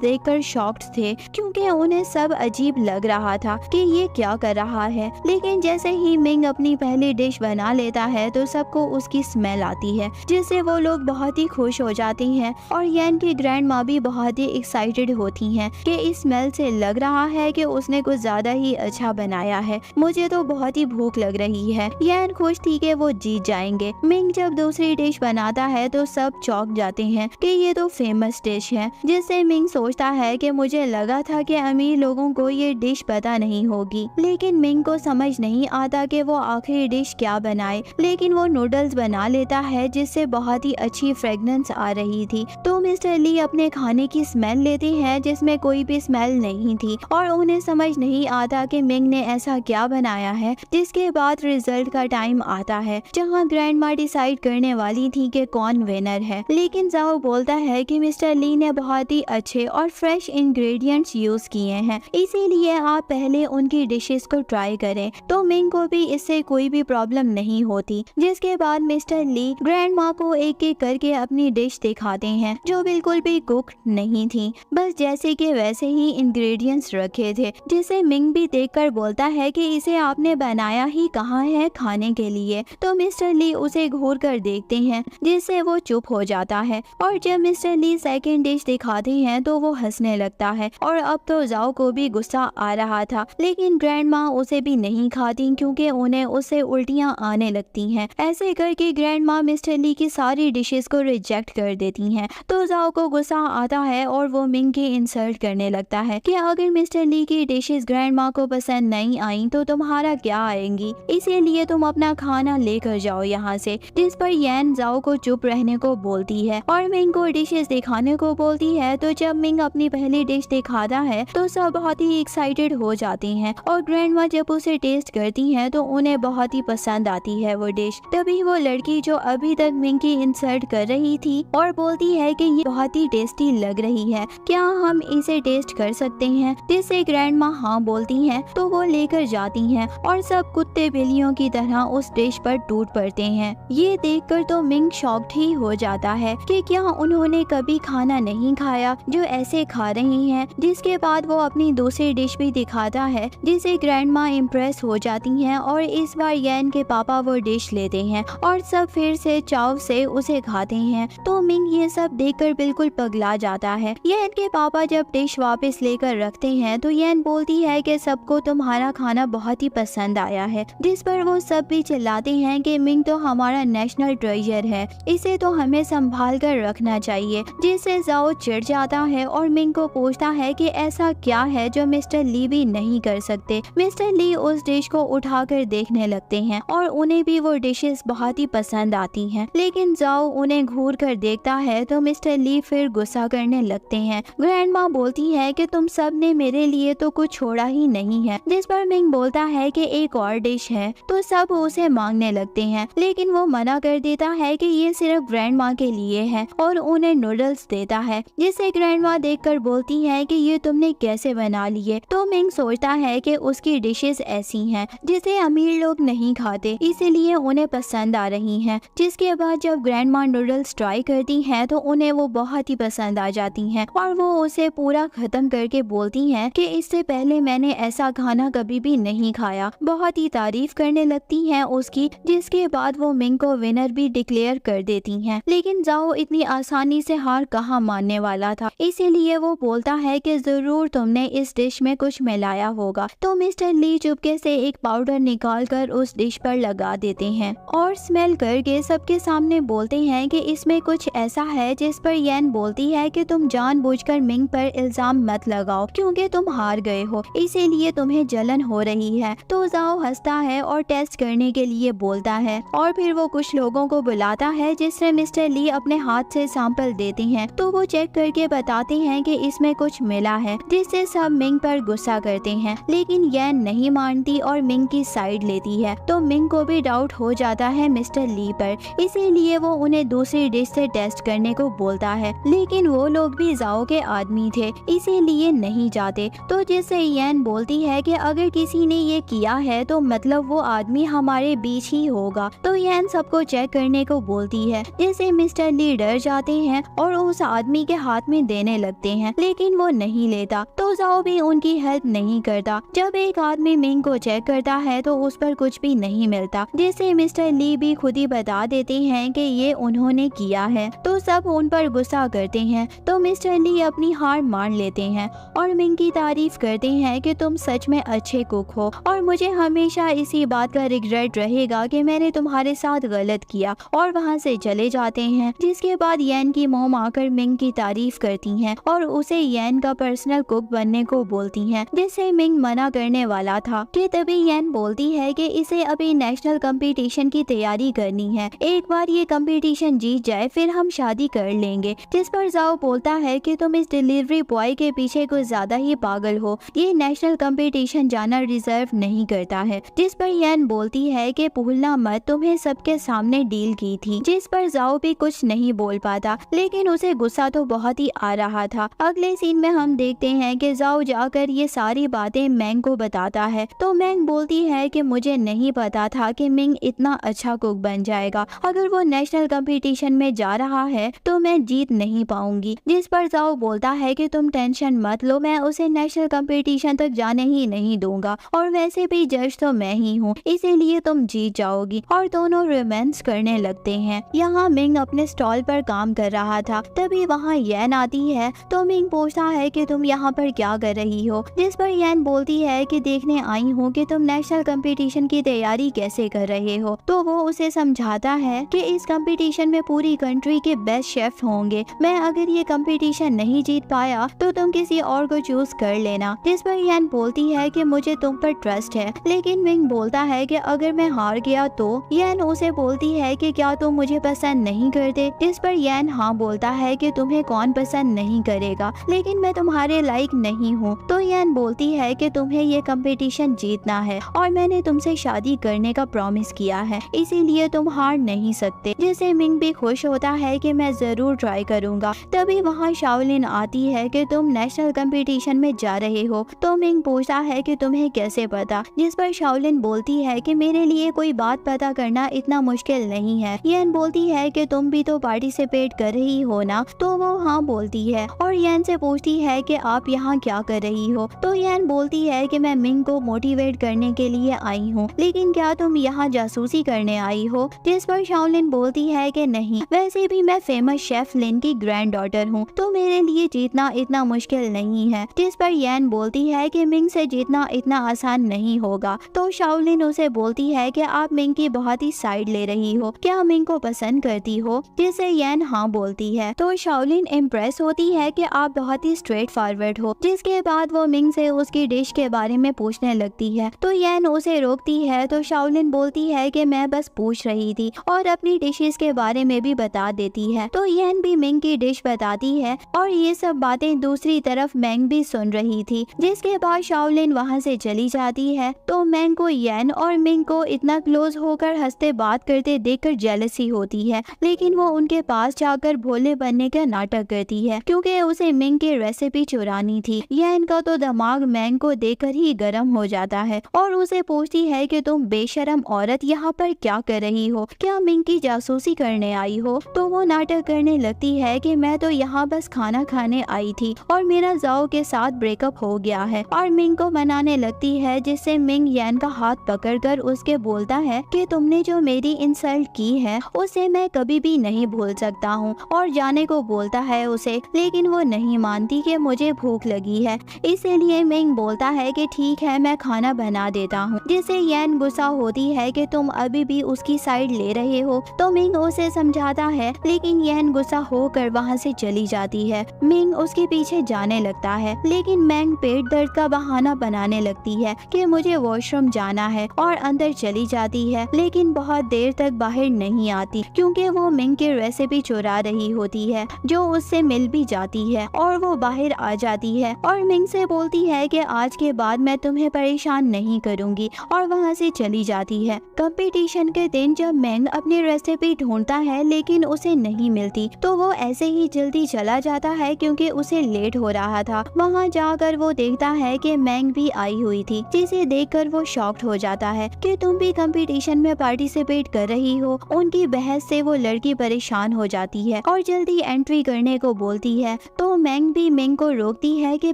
देखकर शॉक्ड थे, क्योंकि उन्हें सब अजीब लग रहा था कि ये क्या कर रहा है। लेकिन जैसे ही मिंग अपनी पहली डिश बना लेता है तो सबको उसकी स्मेल आती है, जिससे वो लोग बहुत ही खुश हो जाते हैं और येन की ग्रैंड माँ भी बहुत ही एक्साइटेड होती हैं कि इस स्मेल से लग रहा है कि उसने कुछ ज्यादा ही अच्छा बनाया है। मुझे तो बहुत ही भूख लग रही है। येन खुश थी कि वो जीत जाएंगे। मिंग जब दूसरी डिश बनाता है तो सब चौंक जाते हैं कि ये तो फेमस डिश है, जिससे मिंग सोचता है कि मुझे लगा था कि अमीर लोगों को ये डिश पता नहीं होगी। लेकिन मिंग को समझ नहीं आता कि वो आखिरी डिश क्या बनाए, लेकिन वो नूडल्स बना लेता है, जिससे बहुत ही अच्छी फ्रेगनेंस आ रही थी। तो मिस्टर ली अपने खाने की स्मेल लेते हैं, जिसमें कोई भी स्मेल नहीं थी और उन्हें समझ नहीं आता कि मिंग ने ऐसा क्या बनाया है। जिसके बाद रिजल्ट का टाइम आता है, जहाँ ग्रैंड माँ डिसाइड करने वाली थी कि कौन विनर है। लेकिन जाओ बोलता है कि मिस्टर ली ने बहुत ही अच्छे और फ्रेश इंग्रेडिएंट्स यूज किए हैं, इसीलिए आप पहले उनकी डिशेस को ट्राई करें। तो मिंग को भी इससे कोई भी प्रॉब्लम नहीं होती। जिसके बाद मिस्टर ली ग्रैंड माँ को एक एक करके अपनी डिश दिखाते हैं, जो बिल्कुल भी कुक नहीं थी, बस जैसे कि वैसे ही इंग्रेडिएंट्स रखे थे। जिसे मिंग भी देखकर बोलता है कि इसे आपने बनाया ही कहाँ है खाने के लिए। तो मिस्टर ली उसे घूर कर देखते हैं, जिससे वो चुप हो जाता है। और जब मिस्टर ली सेकंड डिश दिखाते हैं तो वो हंसने लगता है। और अब तो जाओ को भी गुस्सा आ रहा था, लेकिन ग्रैंड माँ उसे भी नहीं खाती, क्योंकि उन्हें उससे उल्टियाँ आने लगती हैं। ऐसे करके ग्रैंड माँ मिस्टर ली की सारी डिशेस को रिजेक्ट कर देती हैं। तो जाओ को गुस्सा आता है और वो मिंग की इंसल्ट करने लगता है कि अगर मिस्टर ली की डिशेस ग्रैंड माँ को पसंद नहीं आई तो तुम्हारा क्या आएंगी, इसीलिए तुम अपना खाना लेकर जाओ यहाँ से। जिस पर येन जाओ को चुप रहने को बोलती है और मिंग को डिशेस दिखाने को बोलती है। तो जब मिंग अपनी पहली डिश दिखाता है तो सब बहुत ही एक्साइटेड हो जाते हैं और ग्रैंड माँ जब उसे टेस्ट करती हैं तो उन्हें बहुत ही पसंद आती है वो डिश। तभी वो लड़की जो अभी तक मिंग की इंसल्ट कर रही थी और बोलती है कि ये बहुत ही टेस्टी लग रही है, क्या हम इसे टेस्ट कर सकते हैं। जिससे ग्रैंड माँ हाँ बोलती हैं। तो वो लेकर जाती हैं और सब कुत्ते बिल्लियों की तरह उस डिश पर टूट पड़ते हैं। ये देखकर तो मिंग शॉक्ड ही हो जाता है कि क्या उन्होंने कभी खाना नहीं खाया जो ऐसे खा रही हैं। जिसके बाद वो अपनी दूसरी डिश भी दिखाता है, जिसे ग्रैंड माँ इम्प्रेस हो जाती हैं और इस बार येन के पापा वो डिश लेते हैं और सब फिर से चाव से उसे खाते हैं। तो मिंग ये सब देखकर बिल्कुल पगला जाता है। येन के पापा जब डिश वापस लेकर रखते हैं तो येन बोलती है कि सबको तुम्हारा खाना बहुत ही पसंद आया है। जिस पर वो सब भी चिल्लाते हैं कि मिंग तो हमारा नेशनल ट्रेजर है, इसे तो हमें संभाल कर रखना चाहिए। जिससे जाओ चिढ़ जाता है और मिंग को पूछता है कि ऐसा क्या है जो मिस्टर ली भी नहीं कर सकते। मिस्टर ली उस डिश को उठाकर देखने लगते हैं और उन्हें भी वो डिशेस बहुत ही पसंद आती हैं। लेकिन जाओ उन्हें घूर कर देखता है तो मिस्टर ली फिर गुस्सा करने लगते हैं। ग्रैंड माँ बोलती है कि तुम सब ने मेरे लिए तो कुछ छोड़ा ही नहीं है। जिस पर मिंग बोलता है कि एक और डिश है। तो सब उसे मांगने लगते हैं, लेकिन वो मना कर देता है कि ये सिर्फ ग्रैंड माँ के लिए है और उन्हें नूडल्स देता है। जिसे ग्रैंड माँ देखकर बोलती है कि ये तुमने कैसे बना लिए। तो मिंग सोचता है कि उसकी डिशेस ऐसी हैं जिसे अमीर लोग नहीं खाते, इसीलिए उन्हें पसंद आ रही हैं। जिसके बाद जब ग्रैंड माँ नूडल्स ट्राई करती हैं तो उन्हें वो बहुत ही पसंद आ जाती हैं और वो उसे पूरा खत्म करके बोलती हैं कि इससे पहले मैंने ऐसा खाना कभी भी नहीं खाया। बहुत ही तारीफ करने लगती हैं उसकी। जिसके बाद वो मिंग को विनर भी डिक्लेयर कर देती हैं। लेकिन जाओ इतनी आसानी से हार कहाँ मानने वाला था, इसीलिए वो बोलता है कि जरूर तुमने इस डिश में कुछ मिलाया होगा। तो मिस्टर ली चुपके से एक पाउडर निकाल कर उस डिश पर लगा देते हैं और स्मेल करके सबके सामने बोलते हैं कि इसमें कुछ ऐसा है। जिस पर येन बोलती है कि तुम जानबूझकर मिंग पर इल्जाम मत लगाओ, क्योंकि तुम हार गए हो, इसीलिए तुम्हें जलन हो रही है। तो जाओ हंसता है और टेस्ट करने के लिए बोलता है और फिर वो कुछ लोगों को बुलाता है, जिससे मिस्टर ली अपने हाथ से सैंपल देते हैं। तो वो चेक करके बताते हैं कि इसमें कुछ मिला है, जिससे सब मिंग पर गुस्सा करते हैं। लेकिन येन नहीं मानती और मिंग की साइड लेती है। तो मिंग को भी डाउट हो जाता होता है मिस्टर ली पर, इसीलिए वो उन्हें दूसरी डिश से टेस्ट करने को बोलता है, लेकिन वो लोग भी जाओ के आदमी थे इसीलिए नहीं जाते। तो जिससे येन बोलती है कि अगर किसी ने ये किया है तो मतलब वो आदमी हमारे बीच ही होगा। तो येन सबको चेक करने को बोलती है, जिससे मिस्टर ली डर जाते हैं और उस आदमी के हाथ में देने लगते हैं, लेकिन वो नहीं लेता। तो जाओ भी उनकी हेल्प नहीं करता। जब एक आदमी मिंग को चेक करता है तो उस पर कुछ भी नहीं मिलता, जिससे मिस्टर ली भी खुद ही बता देते हैं कि ये उन्होंने किया है। तो सब उन पर गुस्सा करते हैं। तो मिस्टर ली अपनी हार मान लेते हैं और मिंग की तारीफ करते हैं कि तुम सच में अच्छे कुक हो और मुझे हमेशा इसी बात का रिग्रेट रहेगा कि मैंने तुम्हारे साथ गलत किया, और वहाँ से चले जाते हैं। जिसके बाद येन की मोम आकर मिंग की तारीफ करती हैं और उसे येन का पर्सनल कुक बनने को बोलती हैं, जिससे मिंग मना करने वाला था कि तभी येन बोलती है कि इसे अभी नेशनल कंपटीशन की तैयारी करनी है, एक बार ये कंपटीशन जीत जाए फिर हम शादी कर लेंगे। जिस पर जाओ बोलता है कि तुम इस डिलीवरी बॉय के पीछे कुछ ज्यादा ही पागल हो, ये नेशनल कंपटीशन जाना डिजर्व नहीं करता है। जिस पर येन बोलती है कि भूलना मत, तुम्हें सबके सामने डील की थी। जिस पर जाओ भी कुछ नहीं बोल पाता, लेकिन उसे गुस्सा तो बहुत ही आ रहा था। अगले सीन में हम देखते हैं कि जाओ जाकर ये सारी बातें मैंग को बताता है। तो मैंग बोलती है कि मुझे नहीं पता था कि मिंग इतना अच्छा कुक बन जाएगा, अगर वो नेशनल कंपटीशन में जा रहा है तो मैं जीत नहीं पाऊंगी। जिस पर जाओ बोलता है कि तुम टेंशन मत लो, मैं उसे नेशनल कंपटीशन तक जाने ही नहीं दूंगा, और वैसे भी जज तो मैं ही हूँ, इसीलिए तुम जीत जाओगी। और दोनों रोमांस करने लगते हैं। यहाँ मिंग अपने स्टॉल पर काम कर रहा था, तभी वहाँ येन आती है। तो मिंग पूछता है कि तुम यहाँ पर क्या कर रही हो। जिस पर येन बोलती है कि देखने आई हूँ कि तुम नेशनल कंपटीशन की तैयारी कैसे कर रहे हो। तो वो उसे समझाता है कि इस कंपटीशन में पूरी कंट्री के बेस्ट शेफ होंगे, मैं अगर ये कंपटीशन नहीं जीत पाया तो तुम किसी और को चूज कर लेना। जिस पर येन बोलती है कि मुझे तुम पर ट्रस्ट है, लेकिन मिंग बोलता है कि अगर मैं हार गया तो। येन उसे बोलती है कि क्या तुम मुझे पसंद नहीं करते। जिस पर येन हाँ बोलता है कि तुम्हें कौन पसंद नहीं करेगा, लेकिन मैं तुम्हारे लायक नहीं हूँ। तो येन बोलती है कि तुम्हें ये कंपटीशन जीतना है और मैंने तुमसे शादी करने का प्रॉमिस किया है, इसीलिए तुम हार नहीं सकते। जिससे मिंग भी खुश होता है कि मैं जरूर ट्राई करूंगा। तभी वहाँ शाओलिन आती है कि तुम नेशनल कंपटीशन में जा रहे हो। तो मिंग पूछता है कि तुम्हें कैसे पता। जिस पर शाओलिन बोलती है कि मेरे लिए कोई बात पता करना इतना मुश्किल नहीं है। येन बोलती है कि तुम भी तो पार्टिसिपेट कर रही हो ना। तो वो हाँ बोलती है और येन से पूछती है कि आप यहाँ क्या कर रही हो। तो येन बोलती है कि मैं मिंग को मोटिवेट करने के लिए आई हूँ, लेकिन क्या तुम यहाँ जासूसी करने आई हो। जिस पर शाओलिन बोलती है कि नहीं, वैसे भी मैं फेमस शेफ लिन की ग्रैंड डॉटर हूँ, तो मेरे लिए जीतना इतना मुश्किल नहीं है। जिस पर येन बोलती है कि मिंग से जीतना इतना आसान नहीं होगा। तो शाओलिन उसे बोलती है कि आप मिंग की बहुत ही साइड ले रही हो, क्या मिंग को पसंद करती हो। जिससे येन हाँ बोलती है। तो शाओलिन इम्प्रेस होती है कि आप बहुत ही स्ट्रेट फॉरवर्ड हो। जिसके बाद वो मिंग से उसकी डिश के बारे में पूछने लगती है। तो येन उसे रोकती है। तो शाओलिन बोलती है कि मैं बस पूछ रही थी, और अपनी डिशेस के बारे में भी बता देती है। तो येन भी मिंग की डिश बताती है और ये सब बातें दूसरी तरफ मैंग भी सुन रही थी। जिसके बाद शाओलिन वहाँ से चली जाती है। तो मैंग को येन और मिंग को इतना क्लोज होकर हंसते बात करते देखकर जेलसी होती है, लेकिन वो उनके पास जाकर भोले बनने का नाटक करती है, क्योंकि उसे मिंग की रेसिपी चुरानी थी। येन का तो दिमाग मैंग को देखकर ही गर्म हो जाता है और उसे पूछती है कि तुम बेशरम औरत यहाँ पर क्या कर रही हो, क्या मिंग की जासूसी करने आई हो। तो वो नाटक करने लगती है कि मैं तो यहाँ बस खाना खाने आई थी और मेरा जाओ के साथ ब्रेकअप हो गया है, और मिंग को मनाने लगती है। जिससे मिंग येन का हाथ पकड़कर उसके बोलता है कि तुमने जो मेरी इंसल्ट की है उसे मैं कभी भी नहीं भूल सकता हूँ, और जाने को बोलता है उसे, लेकिन वो नहीं मानती कि मुझे भूख लगी है। इसीलिए मिंग बोलता है कि ठीक है मैं खाना बना देता हूँ। जिससे येन गुस्सा होती है कि तुम अभी भी उसकी साइड ले रहे हो। तो मिंग उसे समझाता है, लेकिन येन गुस्सा होकर वहाँ से चली जाती है। मिंग उसके पीछे जाने लगता है, लेकिन मैंग पेट दर्द का बहाना बनाने लगती है कि मुझे वॉशरूम जाना है, और अंदर चली जाती है। लेकिन बहुत देर तक बाहर नहीं आती, क्योंकि वो मिंग की रेसिपी चुरा रही होती है, जो उससे मिल भी जाती है, और वो बाहर आ जाती है और मिंग से बोलती है कि आज के बाद मैं तुम्हें परेशान नहीं करूंगी, और वहाँ से चली जाती है। कंपटीशन कंपटीशन के दिन जब मेंग अपनी रेसिपी ढूंढता है लेकिन उसे नहीं मिलती तो वो ऐसे ही जल्दी चला जाता है क्योंकि उसे लेट हो रहा था। वहाँ जाकर वो देखता है कि मेंग भी आई हुई थी, जिसे देखकर वो शॉक्ड हो जाता है कि तुम भी कंपटीशन में पार्टिसिपेट कर रही हो। उनकी बहस से वो लड़की परेशान हो जाती है और जल्दी एंट्री करने को बोलती है, तो मेंग भी मिंग को रोकती है कि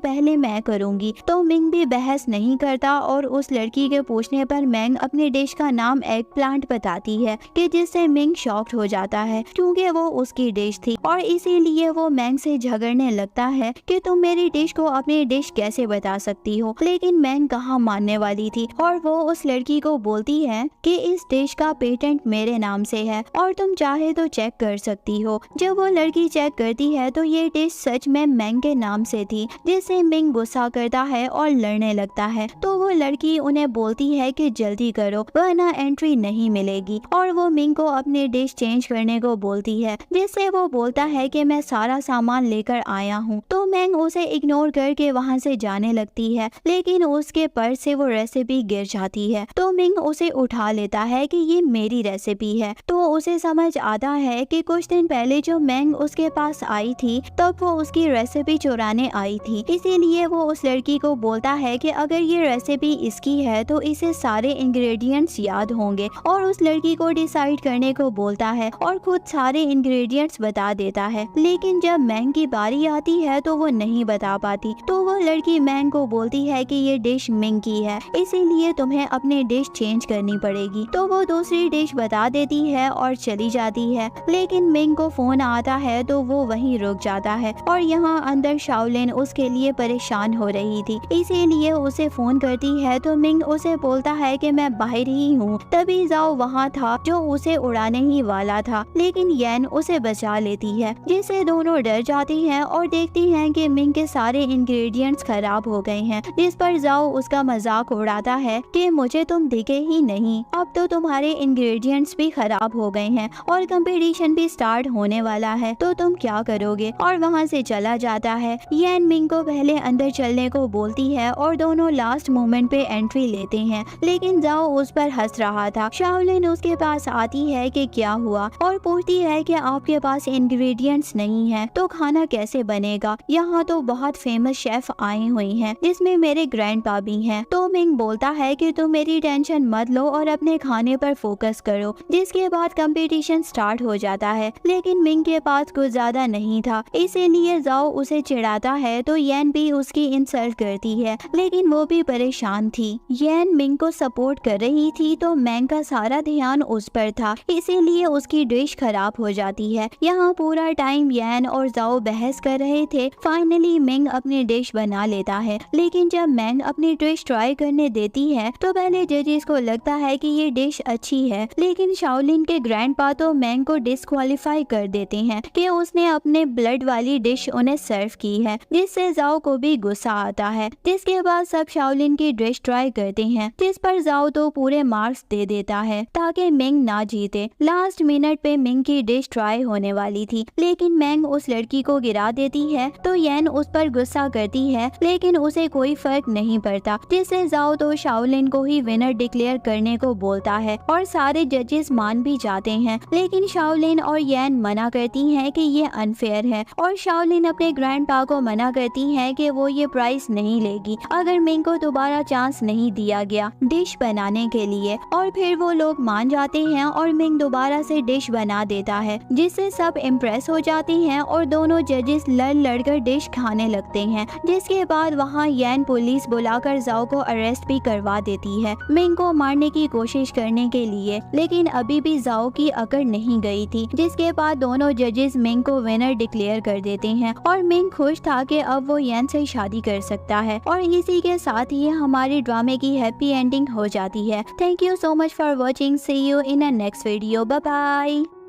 पहले मैं करूंगी। तो मिंग भी बहस नहीं करता और उस लड़की के पूछने पर मेंग अपनी डिश का नाम एग प्लांट बताती है कि जिससे मिंग शॉक्ड हो जाता है क्योंकि वो उसकी डिश थी और इसीलिए वो मेंग से झगड़ने लगता है कि तुम मेरी डिश को अपनी डिश कैसे बता सकती हो। लेकिन मेंग कहाँ मानने वाली थी और वो उस लड़की को बोलती है कि इस डिश का पेटेंट मेरे नाम से है और तुम चाहे तो चेक कर सकती हो। जब वो लड़की चेक करती है तो ये डिश सच में मेंग के नाम से थी, जिससे मिंग गुस्सा करता है और लड़ने लगता है। तो वो लड़की उन्हें बोलती है कि जल्दी करो वरना एंट्री नहीं मिलेगी और वो मिंग को अपनी डिश चेंज करने को बोलती है, जिससे वो बोलता है कि मैं सारा सामान लेकर आया हूँ। तो मिंग उसे इग्नोर करके वहाँ से जाने लगती है, लेकिन उसके पर्स से वो रेसिपी गिर जाती है। तो मिंग उसे उठा लेता है कि ये मेरी रेसिपी है। तो उसे समझ आता है कि कुछ दिन पहले जो मिंग उसके पास आई थी तब वो उसकी रेसिपी चुराने आई थी। इसीलिए वो उस लड़की को बोलता है कि अगर ये रेसिपी इसकी है तो इसे सारे इंग्रेडिएंट्स याद होंगे और उस लड़की को डिसाइड करने को बोलता है और खुद सारे इंग्रेडिएंट्स बता देता है। लेकिन जब मिंग की बारी आती है तो वो नहीं बता पाती। तो वो लड़की मिंग को बोलती है कि ये डिश मिंग की है, इसीलिए तुम्हें अपनी डिश चेंज करनी पड़ेगी। तो वो दूसरी डिश बता देती है और चली जाती है। लेकिन मिंग को फोन आता है तो वो वहीं रुक जाता है और यहाँ अंदर शाओलिन उसके लिए परेशान हो रही थी, इसीलिए उसे फोन करती है। तो मिंग उसे बोलता है कि मैं बाहर ही हूँ। तभी जाओ वहाँ था जो उसे उड़ाने ही वाला था, लेकिन येन उसे बचा लेती है, जिससे दोनों डर जाती हैं और देखती हैं कि मिंग के सारे इंग्रेडिएंट्स खराब हो गए हैं। जिस पर जाओ उसका मजाक उड़ाता है कि मुझे तुम दिखे ही नहीं, अब तो तुम्हारे इंग्रेडिएंट्स भी खराब हो गए हैं और कंपटीशन भी स्टार्ट होने वाला है, तो तुम क्या करोगे। और वहाँ से चला जाता है। येन मिंग को पहले अंदर चलने को बोलती है और दोनों लास्ट मोमेंट पे एंट्री लेते हैं, लेकिन जाओ उस पर हंस रहा था। शाओलिन उसके पास आती है कि क्या हुआ और पूछती है कि आपके पास इंग्रेडिएंट्स नहीं है तो खाना कैसे बनेगा। यहाँ तो बहुत फेमस शेफ आई हुई हैं, जिसमें मेरे ग्रैंडपा भी हैं। तो मिंग बोलता है कि तुम मेरी टेंशन मत लो और अपने खाने पर फोकस करो। जिसके बाद कंपटीशन स्टार्ट हो जाता है, लेकिन मिंग के पास कुछ ज्यादा नहीं था, इसीलिए जाओ उसे चिढ़ाता है। तो येन भी उसकी इंसल्ट करती है, लेकिन वो भी परेशान थी। येन मिंग को सपोर्ट कर रही थी तो मिंग का सारा ध्यान उस पर था, इसीलिए उसकी डिश खराब हो जाती है। यहाँ पूरा टाइम येन और जाओ बहस कर रहे थे। फाइनली मिंग अपनी डिश बना लेता है, लेकिन जब मिंग अपनी डिश ट्राई करने देती है तो पहले जजेस को लगता है कि ये डिश अच्छी है, लेकिन शाओलिन के ग्रैंडपा तो मिंग को डिस्क्वालीफाई कर देते हैं कि उसने अपने ब्लड वाली डिश उन्हें सर्व की है, जिससे जाओ को भी गुस्सा आता है। जिसके बाद सब शाओलिन की डिश ट्राई करते हैं, जिस पर जाओ तो पूरे मार्क्स दे देता है ताकि मिंग ना जीते। लास्ट मिनट पे मिंग की डिश ट्राई होने वाली थी, लेकिन मिंग उस लड़की को गिरा देती है। तो येन उस पर गुस्सा करती है, लेकिन उसे कोई फर्क नहीं पड़ता, जिससे जाओ तो शाओलिन को ही विनर डिक्लेयर करने को बोलता है और सारे जजेस मान भी जाते हैं। लेकिन शाओलिन और येन मना करती हैं कि ये अनफेयर है और शाओलिन अपने ग्रैंडपा को मना करती है कि वो ये प्राइज नहीं लेगी अगर मिंग को दोबारा चांस नहीं दिया गया डिश बनाने के लिए। और फिर वो लोग मान जाते हैं और मिंग दोबारा से डिश बना देता है, जिससे सब इम्प्रेस हो जाते हैं और दोनों जजेस लड़कर डिश खाने लगते हैं। जिसके बाद वहाँ येन पुलिस बुलाकर जाओ को अरेस्ट भी करवा देती है मिंग को मारने की कोशिश करने के लिए, लेकिन अभी भी जाओ की अकड़ नहीं गई थी। जिसके बाद दोनों जजेस मिंग को विनर डिक्लेयर कर देते हैं और मिंग खुश था कि अब वो येन से शादी कर सकता है। और इसी के साथ ही हमारे ड्रामे की हैप्पी एंडिंग हो जाती है। Thank you so much for watching. See you in a next video. Bye bye.